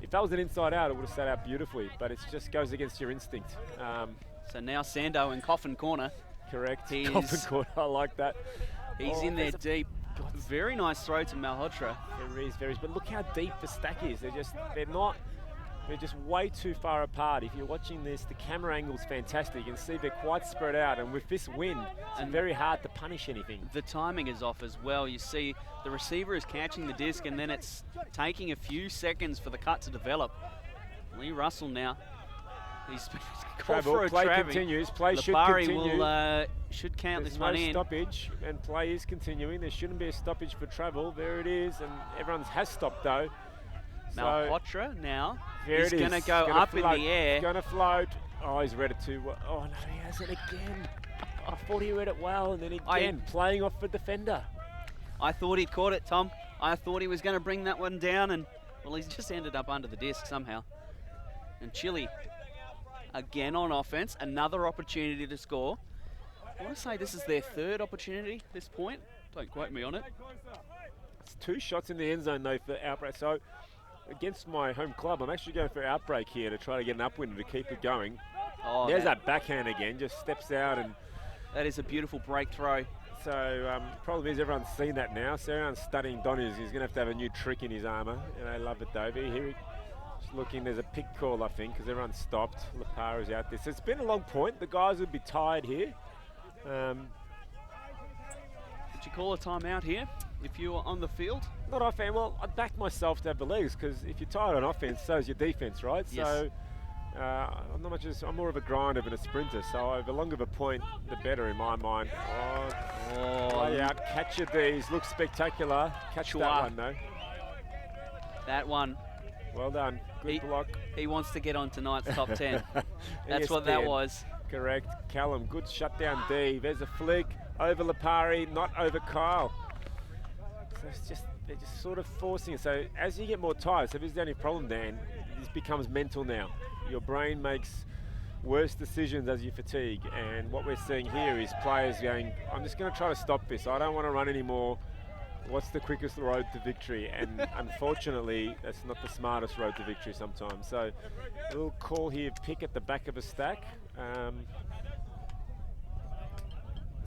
if that was an inside out, it would have sat out beautifully. But it just goes against your instinct.
So now Sando in coffin corner.
Correct.
He's-
Coffin corner, I like that.
He's in there deep. Very nice throw to Malhotra.
There is, but look how deep the stack is. They're just way too far apart. If you're watching this, the camera angle's fantastic. You can see they're quite spread out, and with this wind, it's very hard to punish anything.
The timing is off as well. You see the receiver is catching the disc, and then it's taking a few seconds for the cut to develop. Lee Russell now. He's called for a
play
travy.
continues. Play should
Lipari
continue.
will should count
There's
this
no
one in.
stoppage, and play is continuing. There shouldn't be a stoppage for travel. There it is, and everyone has stopped though.
Malhotra now
There
is
it
going to
is.
go
It's gonna
up
float.
in the air.
It's going to float. Oh, he's read it too well. Oh no, he hasn't again. I thought he read it well, and then again playing off the defender.
I thought he'd caught it, Tom. I thought he was going to bring that one down, and well, he's just ended up under the disc somehow. And Chile again on offense, another opportunity to score. I want to say this is their third opportunity at this point. Don't quote me on it.
It's 2 shots in the end zone though for Outbreak. So against my home club, I'm actually going for Outbreak here to try to get an upwind to keep it going.
Oh,
There's that backhand again, just steps out, and
that is a beautiful break throw.
so problem is everyone's seen that now. So everyone's studying Donny. He's going to have a new trick in his armour, and I love it though. But here he's looking, there's a pick call I think because everyone's stopped. Lipara's out there. So it's been a long point. The guys would be tired here.
Would you call a timeout here if you were on the field?
Not offense. Well, I'd back myself to have the legs because if you're tired on offense, so is your defense, right?
Yes.
So I'm more of a grinder than a sprinter. So the longer the point, the better in my mind. Play out, catch your D's, looks spectacular. Catch that one though.
That one.
Well done. Good block.
He wants to get on tonight's top 10. That's what that was.
Correct. Callum, good shutdown D. There's a flick over Lipari, not over Kyle. So they're just sort of forcing it. So as you get more tired, so this is the only problem, Dan, this becomes mental now. Your brain makes worse decisions as you fatigue. And what we're seeing here is players going, I'm just going to try to stop this. I don't want to run anymore. What's the quickest road to victory? And unfortunately, that's not the smartest road to victory sometimes. So a little call here, pick at the back of a stack.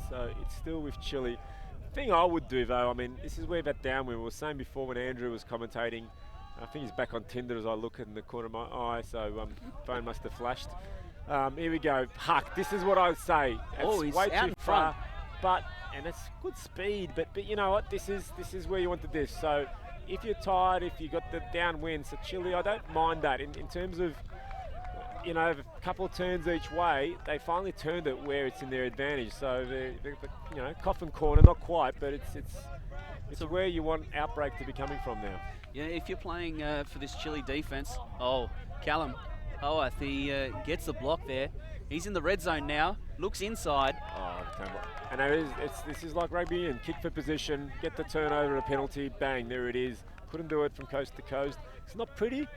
So it's still with Chile. Thing I would do though, I mean, this is where that downwind, we were saying before when Andrew was commentating, I think he's back on Tinder as I look in the corner of my eye, so phone must have flashed. Here we go, Huck, this is what I would say. It's
he's
way
out
too
in front.
far, and it's good speed, but you know what, this is where you want the disc. So if you're tired, if you got the downwind, so Chile, I don't mind that in terms of, you know, a couple of turns each way, they finally turned it where it's in their advantage. So the you know, coffin corner, not quite, but it's where you want Outbreak to be coming from now.
Yeah, if you're playing for this Chile defense, Callum Howarth, he gets the block there. He's in the red zone now, looks inside.
And this is like rugby union, kick for position, get the turnover, a penalty, bang, there it is. Couldn't do it from coast to coast. It's not pretty.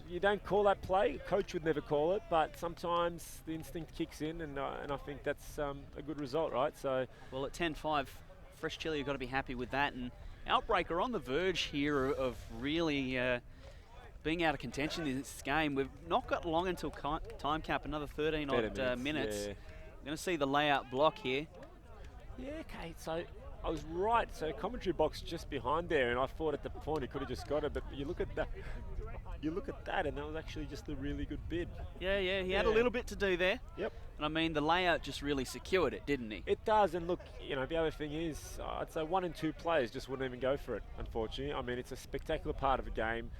You don't call that play. A coach would never call it, but sometimes the instinct kicks in, and I think that's a good result, right? So,
well, at 10-5, Fresh Chile have got to be happy with that, and Outbreak are on the verge here of really being out of contention in this game. We've not got long until time cap, another 13 odd minutes.
Yeah.
We're going to see the layout block here.
Yeah, okay, so I was right. So commentary box just behind there, and I thought at the point he could have just got it, but you look at that. You look at that, and that was actually just a really good bid.
Yeah, he had a little bit to do there.
Yep.
And I mean, the layout just really secured it, didn't he?
It does, and look, you know, the other thing is, I'd say 1 and 2 players just wouldn't even go for it, unfortunately. I mean, it's a spectacular part of the game.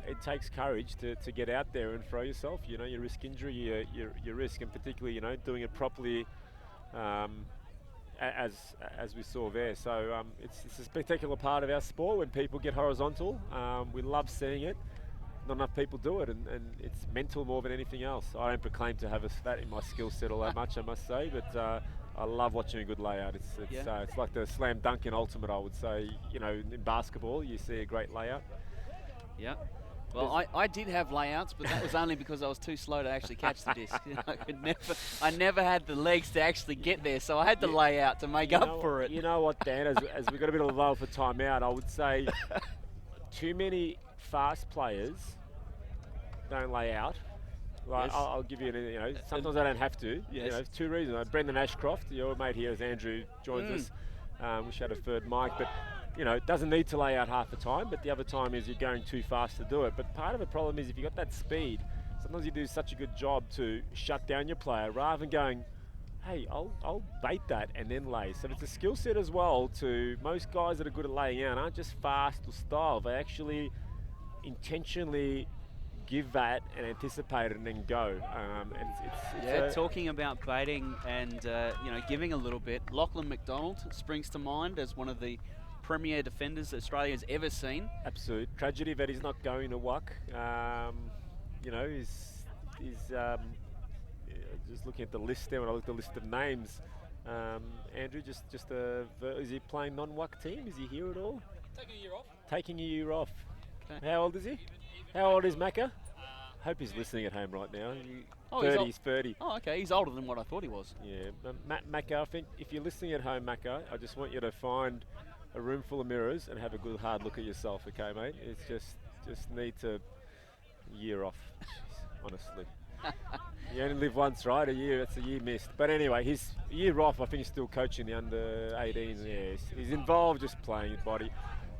It takes courage to get out there and throw yourself. You know, you risk injury, you risk, and particularly, you know, doing it properly, as we saw there. So it's a spectacular part of our sport when people get horizontal. We love seeing it. Not enough people do it, and it's mental more than anything else. I don't proclaim to have that in my skill set all that much, I must say, but I love watching a good layout. It's like the slam dunk in Ultimate, I would say. You know, in basketball, you see a great layout.
Yeah. Well, I did have layouts, but that was only because I was too slow to actually catch the disc. I never had the legs to actually get there, so I had to lay out to make up for it.
You know what, Dan, as we got a bit of a lull for timeout, I would say too many fast players don't lay out. Like,
Yes.
I'll give you, sometimes I don't have to.
Yes.
There's two reasons. Brendan Ashcroft, your mate here, as Andrew joins us. Wish I had a third mic, but it doesn't need to lay out half the time. But the other time is you're going too fast to do it. But part of the problem is if you've got that speed, sometimes you do such a good job to shut down your player rather than going, hey, I'll bait that and then lay. So it's a skill set as well to most guys that are good at laying out aren't just fast or style. They actually intentionally give that and anticipate it and then go.
Talking about baiting and giving a little bit. Lachlan McDonald springs to mind as one of the premier defenders Australia's ever seen.
Absolute tragedy that he's not going to WUC. He's just looking at the list there when I look at the list of names. Andrew, is he playing non-WUC team? Is he here at all? Taking a year off. Okay. How old is he? How old is Macca? Hope he's listening at home right now. He's 30.
Oh, okay. He's older than what I thought he was.
Yeah. Macca, I think if you're listening at home, Macca, I just want you to find a room full of mirrors and have a good hard look at yourself, okay, mate? It's just need to year off, honestly. You only live once, right? A year, it's a year missed. But anyway, his year off, I think he's still coaching the under-18s. Yeah, he's involved just playing his body.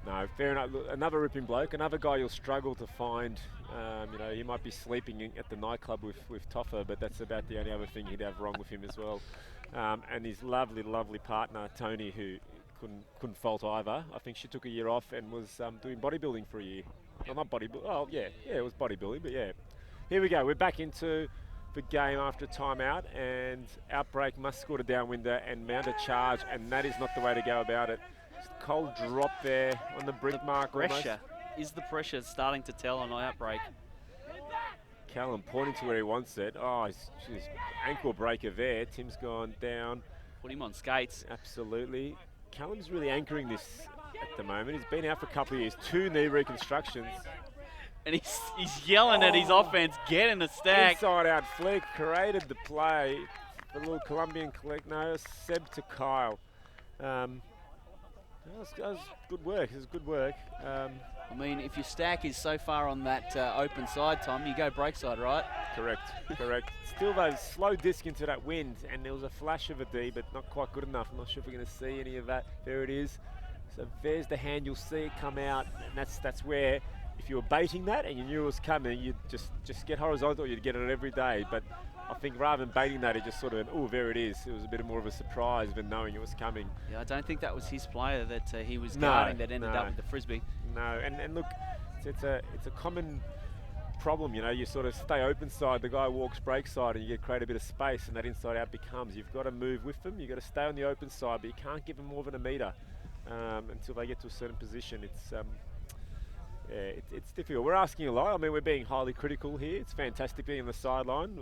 No, fair enough. Look, another ripping bloke, another guy you'll struggle to find. He might be sleeping at the nightclub with Toffa, but that's about the only other thing he'd have wrong with him as well. And his lovely, lovely partner, Tony, who couldn't fault either. I think she took a year off and was doing bodybuilding for a year. Well, not bodybuilding. Oh, yeah, it was bodybuilding, but yeah. Here we go. We're back into the game after timeout, and Outbreak must score a downwinder and mount a charge, and that is not the way to go about it. Just cold drop there on the brick mark.
Pressure. Is the pressure starting to tell on Outbreak?
Callum pointing to where he wants it. Oh, his ankle breaker there. Tim's gone down.
Put him on skates.
Absolutely. Callum's really anchoring this at the moment. He's been out for a couple of years. 2 knee reconstructions.
And he's yelling at his offense, get in the stack.
Inside out flick, created the play. The little Colombian collect. No, Seb to Kyle. That was good work. It was good work.
I mean, if your stack is so far on that open side, Tom, you go break side, right?
Correct. Still though, slow disc into that wind, and there was a flash of a D, but not quite good enough. I'm not sure if we're going to see any of that. There it is. So there's the hand. You'll see it come out, and that's where, if you were baiting that and you knew it was coming, you'd just get horizontal. You'd get it every day. But I think rather than baiting that, it just sort of went, oh, there it is. It was a bit more of a surprise than knowing it was coming.
Yeah, I don't think that was his player that he was guarding that ended up with the frisbee.
No, and look, it's a common problem, you sort of stay open side, the guy walks break side, and you create a bit of space, and that inside out becomes, you've got to move with them, you've got to stay on the open side, but you can't give them more than a metre until they get to a certain position. It's difficult. We're asking a lot. I mean, we're being highly critical here. It's fantastic being on the sideline,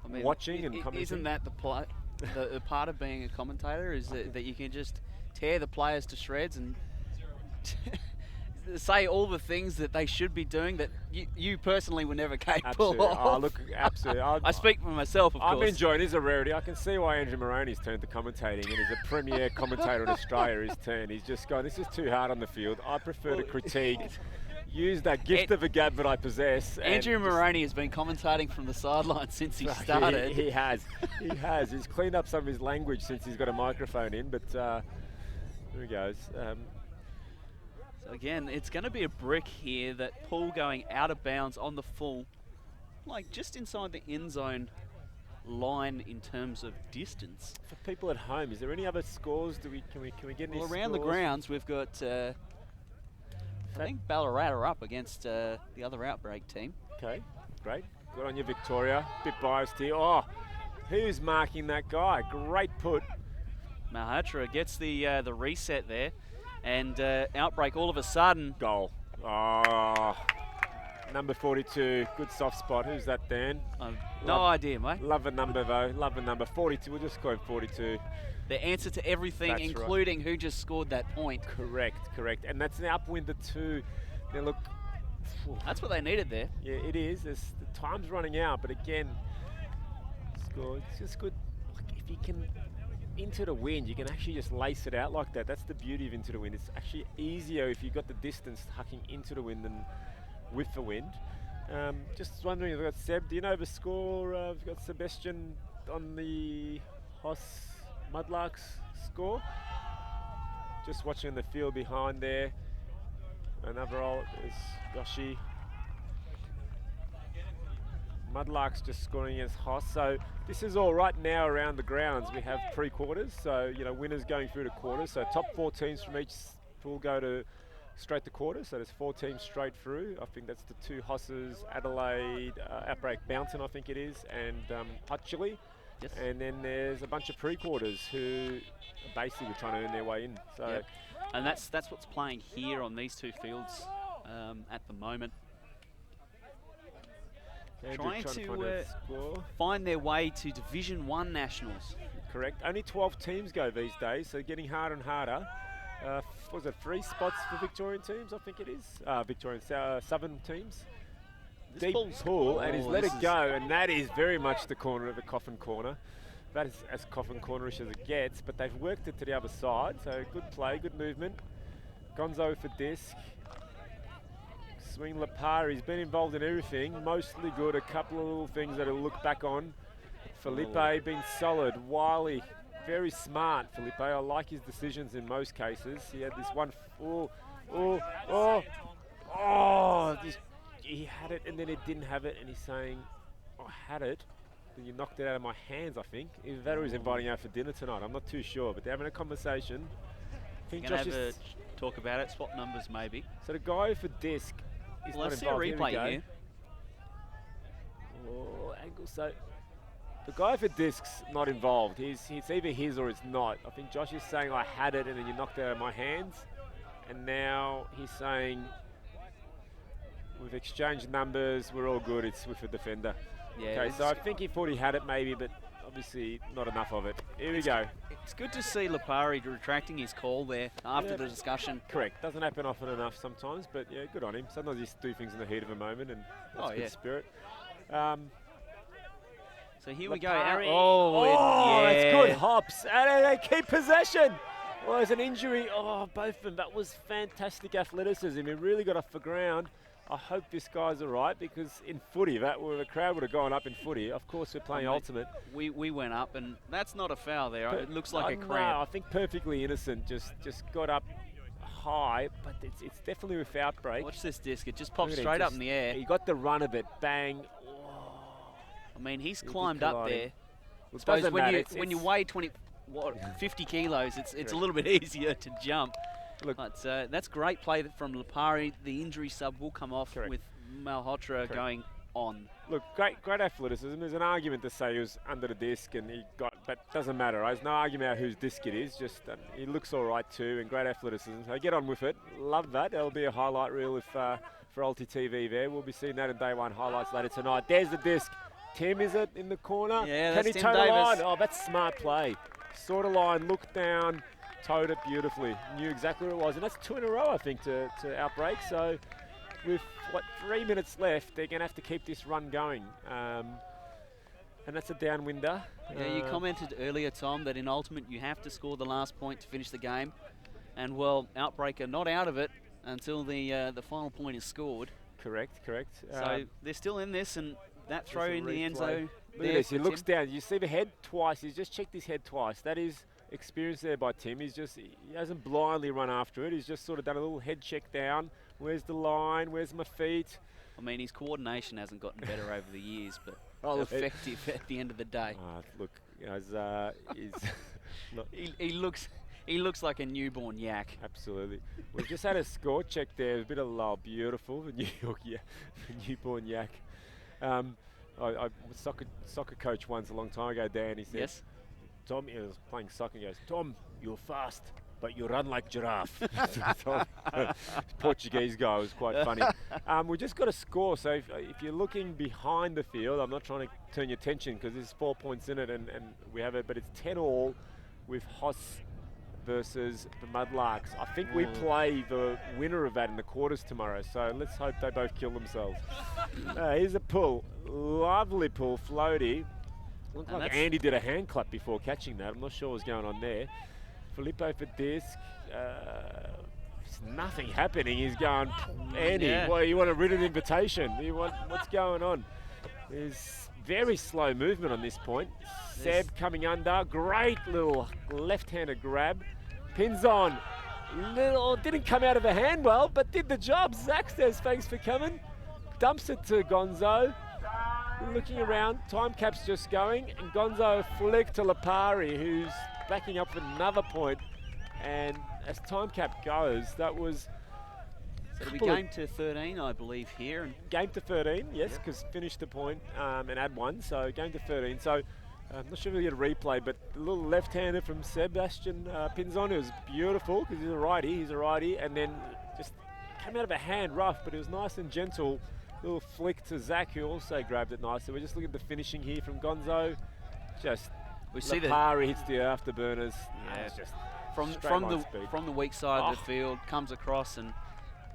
watching and commenting.
Isn't that the part of being a commentator is that you can just tear the players to shreds and say all the things that they should be doing that you personally were never capable of.
Oh, look, absolutely.
I speak for myself, of course.
I'm enjoying it. It's a rarity. I can see why Andrew Moroney's turned to commentating, and he's a premier commentator in Australia. His turn. He's just gone, this is too hard on the field. I prefer to critique, use that gift of a gab that I possess.
Andrew Moroney has been commentating from the sideline since he started.
He has. He's cleaned up some of his language since he's got a microphone in, but here he goes.
So again, it's going to be a brick here, that Paul going out of bounds on the full, like just inside the end zone line in terms of distance.
For people at home, is there any other scores? Can we get any
Well, around the grounds, we've got, I think Ballarat are up against the other Outbreak team.
Okay, great. Good on you, Victoria. Bit biased here. Oh, who's marking that guy? Great put.
Malhotra gets the reset there. And Outbreak all of a sudden.
Goal. Oh, number 42. Good soft spot. Who's that, Dan?
No idea, mate.
Love the number, though. Love the number. 42. We'll just call him 42.
The answer to everything, that's including right. Who just scored that point.
Correct. And that's an upwinder too. Now, look.
That's what they needed there.
Yeah, it is. The time's running out, but again, score. It's just good. Look, if you can... Into the wind, you can actually just lace it out like that. That's the beauty of into the wind. It's actually easier if you've got the distance hucking into the wind than with the wind. Just wondering, I've got Seb, do you know the score? I've got Sebastian on the Hoss Mudlarks score. Just watching the field behind there. Another roll is Yoshi. Mudlarks just scoring against Hoss. So this is all right now around the grounds. We have pre-quarters, so winners going through to quarters. So top 4 teams from each pool go to straight to quarters. So there's 4 teams straight through. I think that's the 2 Hosses, Adelaide, Outbreak Mountain, I think it is, and Hot Chili.
Yes.
And then there's a bunch of pre-quarters who are basically trying to earn their way in. So.
Yep. And that's what's playing here on these 2 fields at the moment. Trying to find their way to Division 1 Nationals.
Correct. Only 12 teams go these days, so getting harder and harder. Was it 3 spots for Victorian teams? I think it is. Victorian Southern teams. Deep pool, and he's let it go, and that is very much the corner of the coffin corner. That is as coffin cornerish as it gets, but they've worked it to the other side, so good play, good movement. Gonzo for disc. Swing Lapari, he's been involved in everything, mostly good, a couple of little things that he'll look back on. Felipe been solid, wily, very smart, Felipe. I like his decisions in most cases. He had this one, he had it and then it didn't have it, and he's saying, I had it, and you knocked it out of my hands, I think. Either that or he's inviting you out for dinner tonight, I'm not too sure, but they're having a conversation. I think
Josh is talk about it, swap numbers maybe.
So the guy for disc,
let's see a replay here.
Oh, angle. So the guy for disc's not involved. It's either his or it's not. I think Josh is saying I had it and then you knocked it out of my hands. And now he's saying we've exchanged numbers, we're all good, it's with the defender.
Yeah,
okay, so I think he thought he had it maybe, but obviously not enough of it. Here we go.
It's good to see Lapari retracting his call there after the discussion.
Correct. Doesn't happen often enough sometimes, but yeah, good on him. Sometimes you do things in the heat of a moment, and that's good spirit.
So here we go.
It's good hops. And they keep possession. Well, there's an injury. Oh, both of them. That was fantastic athleticism. He really got off the ground. I hope this guy's all right, because in footy, the crowd would have gone up in footy. Of course, we're playing ultimate.
We went up, and that's not a foul there. It looks like a cramp.
No, I think perfectly innocent. Just got up high, but it's definitely with Outbreak.
Watch this disc. It just popped straight up in the air.
He got the run of it. Bang.
I mean, he's climbed up there.
Well,
I suppose when you weigh 50 kilos, it's a little bit easier to jump. Look, but that's great play from Lapari. The injury sub will come off with Malhotra going on.
Look, great athleticism. There's an argument to say he was under the disc and but doesn't matter. There's no argument about whose disc it is. Just he looks all right too, and great athleticism. So get on with it. Love that. That'll be a highlight reel for Ulti TV there. We'll be seeing that in day 1 highlights later tonight. There's the disc. Tim, is it in the corner?
Yeah,
Can
that's
he
Tim
toe the
Davis.
line? Oh, that's smart play. Sort of line, looked down, towed it beautifully. Knew exactly where it was. And that's 2 in a row, I think, to Outbreak. So with, 3 minutes left, they're going to have to keep this run going. And that's a downwinder.
Yeah, you commented earlier, Tom, that in Ultimate you have to score the last point to finish the game. And, well, Outbreak are not out of it until the final point is scored.
Correct.
So they're still in this, and that throw in the end zone.
Look at this, he looks down. You see the head twice. He's just checked his head twice. That is experience there by Tim. He hasn't blindly run after it. He's just sort of done a little head check down. Where's the line? Where's my feet?
I mean, his coordination hasn't gotten better over the years, but effective at the end of the day.
Look,
he looks like a newborn yak.
Absolutely. We've just had a score check there. A bit of love. Beautiful. The newborn yak. I was soccer coach once a long time ago, Dan. He said,
yes.
Tom, he was playing soccer, he goes, Tom, you're fast, but you run like giraffe. Portuguese guy, was quite funny. We just got a score, so if you're looking behind the field, I'm not trying to turn your attention because there's 4 points in it and we have it, but it's 10-all with Hoss versus the Mudlarks. I think we play the winner of that in the quarters tomorrow, so let's hope they both kill themselves. Here's a pull. Lovely pull, floaty. Looked like Andy did a hand clap before catching that. I'm not sure what's going on there. Filippo for disc. There's nothing happening. He's going, Andy,
Yeah.
well, you want a written invitation? What's going on? There's very slow movement on this point. Seb coming under, great little left-handed grab. Pins on, didn't come out of the hand well, but did the job. Zach says thanks for coming. Dumps it to Gonzo. Looking around, time cap's just going, and Gonzo flick to Lipari, who's backing up for another point. And as time cap goes, that was...
So it'll be game to 13, I believe, here. And
game to 13, yes, because finished the point and add one, so game to 13. So I'm not sure if we'll get a replay, but the little left-hander from Sebastian Pinzon, it was beautiful because he's a righty, and then just came out of a hand rough, but it was nice and gentle. Little flick to Zach, who also grabbed it nicely. We're just looking at the finishing here from Gonzo. Just
we see
Lipari hits the afterburners.
Yeah.
It's just
from the weak side of the field, comes across, and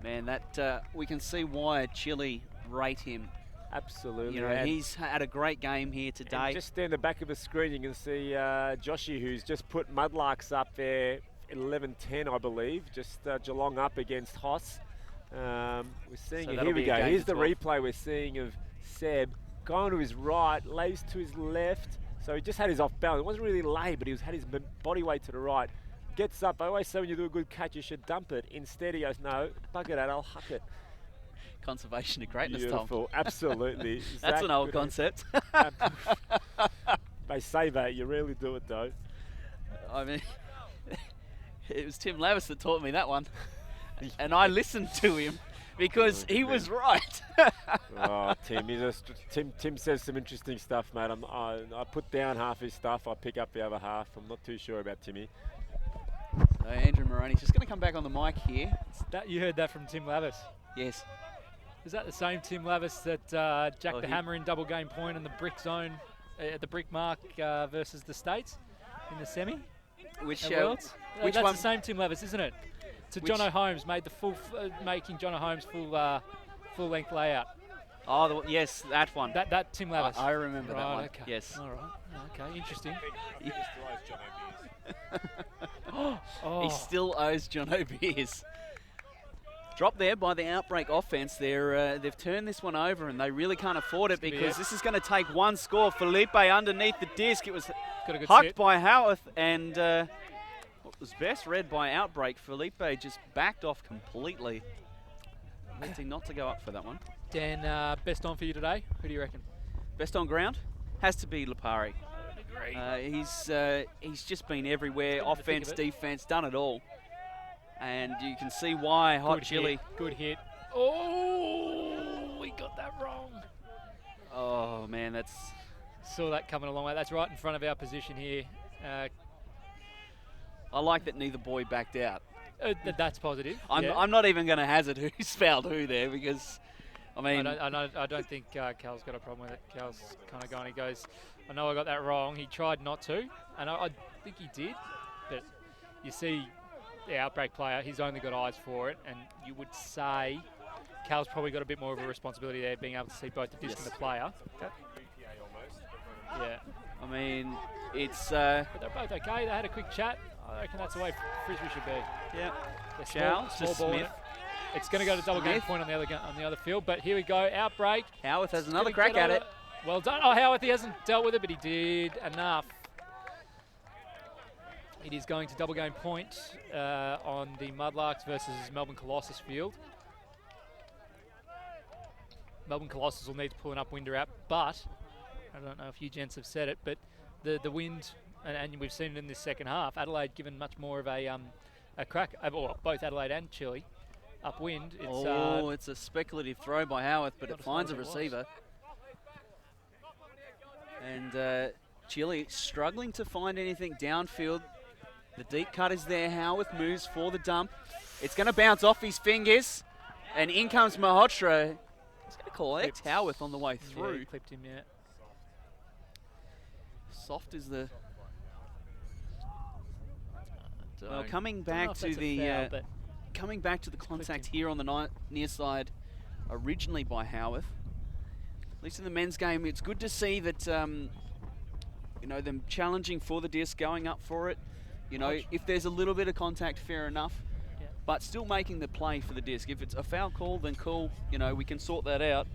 man, that we can see why Chile rate him.
Absolutely.
You know, he's had a great game here today.
And just in the back of the screen, you can see Joshy, who's just put Mudlarks up there, 11-10, I believe. Just Geelong up against Hoss. We're seeing it. Here we go. Here's the replay we're seeing of Seb going to his right, lays to his left. So he just had his off balance. It wasn't really lay, but he had his body weight to the right. Gets up. I always say when you do a good catch, you should dump it. Instead, he goes, no, bugger that, I'll huck it.
Conservation of greatness,
beautiful.
Tom.
Absolutely.
That's
Zach,
an old concept.
They say that, you rarely do it though.
I mean, it was Tim Lavis that taught me that one. And I listened to him because he was right.
Oh, Tim, Tim says some interesting stuff, mate. I put down half his stuff, I pick up the other half. I'm not too sure about Timmy.
So Andrew Moroney's just going to come back on the mic here.
You heard that from Tim Lavis.
Yes.
Is that the same Tim Lavis that jacked the hammer in double game point in the brick zone at the brick mark versus the States in the semi?
Which
that's
one?
The same Tim Lavis, isn't it? To Jono Holmes, made the making Jono Holmes full length layout.
Oh, yes, that one.
That Tim Lavis.
I remember that one.
Okay.
Yes.
All right. Okay. Interesting.
He still owes Jono beers. Drop there by the Outbreak offense. They've turned this one over, and they really can't afford it because this is going to take one score. Felipe underneath the disc. It was hucked by Howarth, and what was best read by Outbreak. Felipe just backed off completely, wanting not to go up for that one.
Dan, best on for you today? Who do you reckon?
Best on ground has to be Lipari. He's just been everywhere, offense, defense, done it all. And you can see why Hot Chili.
Good hit. Oh, we got that wrong.
Oh, man,
saw that coming a long way. That's right in front of our position here.
I like that neither boy backed out.
That's positive.
I'm not even going to hazard who's fouled who there because, I mean...
I don't think Cal's got a problem with it. Cal's kind of going, he goes, I know I got that wrong. He tried not to, and I think he did, but you see the Outbreak player, he's only got eyes for it, and you would say Cal's probably got a bit more of a responsibility there, being able to see both the disc and the player. Yeah.
I mean, it's...
But they're both okay. They had a quick chat. I reckon that's the way Frisbee should be.
Yeah.
Small ball.
Smith.
It's going to go to double game point on the other field, but here we go. Outbreak.
Howarth has another crack at it.
Well done. Oh, Howarth, he hasn't dealt with it, but he did enough. It is going to double game point on the Mudlarks versus Melbourne Colossus field. Melbourne Colossus will need to pull an upwinder out, but I don't know if you gents have said it, but the wind, and we've seen it in this second half, Adelaide given much more of a crack, or both Adelaide and Chile, upwind.
It's a speculative throw by Howarth, but it finds a receiver. And Chile struggling to find anything downfield. The deep cut is there. Howarth moves for the dump. It's going to bounce off his fingers. And in comes Mahotra. He's going to collect Howarth on the way through.
Yeah, he clipped him, yeah.
Soft is the... Well, coming back to the contact here on the near side, originally by Howarth. At least in the men's game, it's good to see that them challenging for the disc, going up for it. If there's a little bit of contact, fair enough.
Yeah.
but still making the play for the disc. If it's a foul call, then cool, you know, we can sort that out.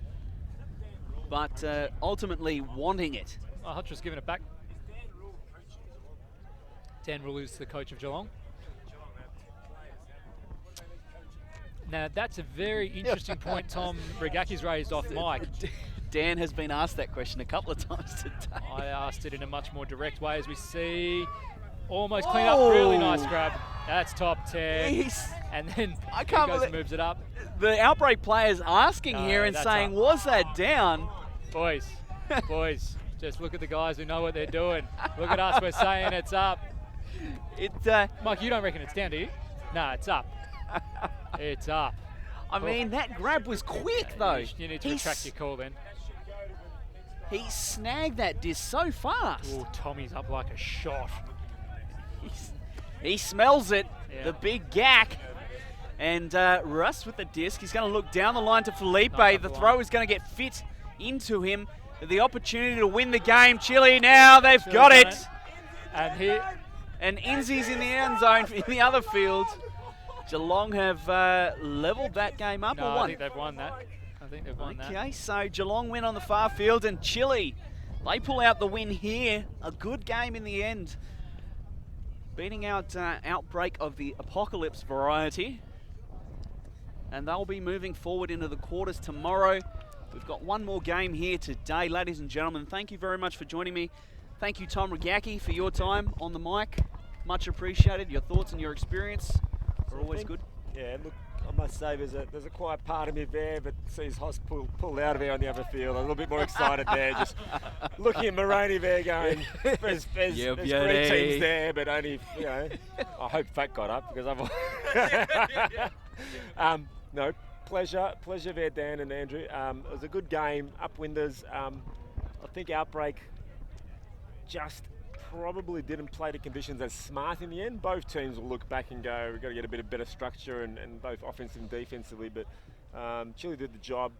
But ultimately wanting it.
Oh, Hutch was giving it back. Dan Rule is the coach of Geelong. Now, that's a very interesting point Tom Rogacki's raised off mic.
Dan has been asked that question a couple of times today.
I asked it in a much more direct way, as we see. Almost clean up, really nice grab. That's top 10. And then
I can't
goes
believe
and moves it up.
The Outbreak players asking here and saying, was that down?
Boys, just look at the guys who know what they're doing. Look at us, we're saying it's up. Mike, you don't reckon it's down, do you? No, it's up. It's up.
I mean, that grab was quick, though.
You need to retract your call then.
He snagged that disc so fast.
Oh, Tommy's up like a shot.
He smells it, the big gack. And Russ with the disc. He's going to look down the line to Felipe. The throw is going to get fit into him. The opportunity to win the game. Chile now, they've got it. And Inzi's in the end zone in the other field. Geelong have levelled that game up or won?
I think they've won that.
Okay, so Geelong win on the far field, and Chile, they pull out the win here. A good game in the end. Beating out Outbreak of the Apocalypse variety. And they'll be moving forward into the quarters tomorrow. We've got one more game here today. Ladies and gentlemen, thank you very much for joining me. Thank you, Tom Rogacki, for your time on the mic. Much appreciated. Your thoughts and your experience are always good.
Yeah, look, I must say there's a quiet part of me there, but sees Hoss pull out of there on the other field. A little bit more excited there, just looking at Moroney there going, there's 3 teams there, but only, you know, I hope Fat got up because otherwise. No, pleasure there, Dan and Andrew. It was a good game, upwinders. I think Outbreak just probably didn't play the conditions as smart in the end. Both teams will look back and go, we've got to get a bit of better structure and both offensively and defensively, but Chile did the job.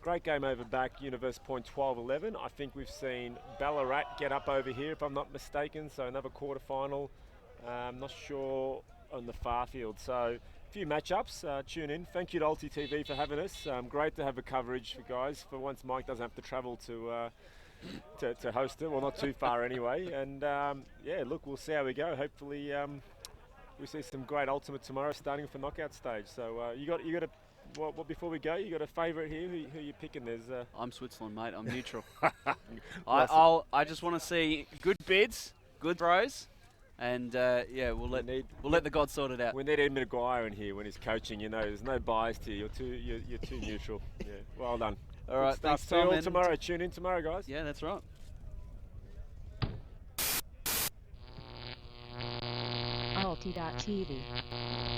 Great game over back, Universe Point 12-11. I think we've seen Ballarat get up over here, if I'm not mistaken, so another quarterfinal. Not sure on the far field, so a few matchups. Tune in. Thank you to Ulti TV for having us. Great to have the coverage for guys. For once, Mike doesn't have to travel to host it. Well, not too far anyway. And yeah, look, we'll see how we go. Hopefully, we see some great Ultimate tomorrow, starting for knockout stage. So you got a. Well, before we go, you got a favourite here? Who you picking? There's.
I'm Switzerland, mate. I'm neutral. I just want to see good bids, good throws. And yeah, we'll let the gods sort it out.
We need Ed McGuire in here when he's coaching. You know, there's no bias here. You're too neutral. Yeah, well done.
All right, thanks,
See you all
Tom.
Tomorrow. Tune in tomorrow, guys.
Yeah, that's right.
Ulti.tv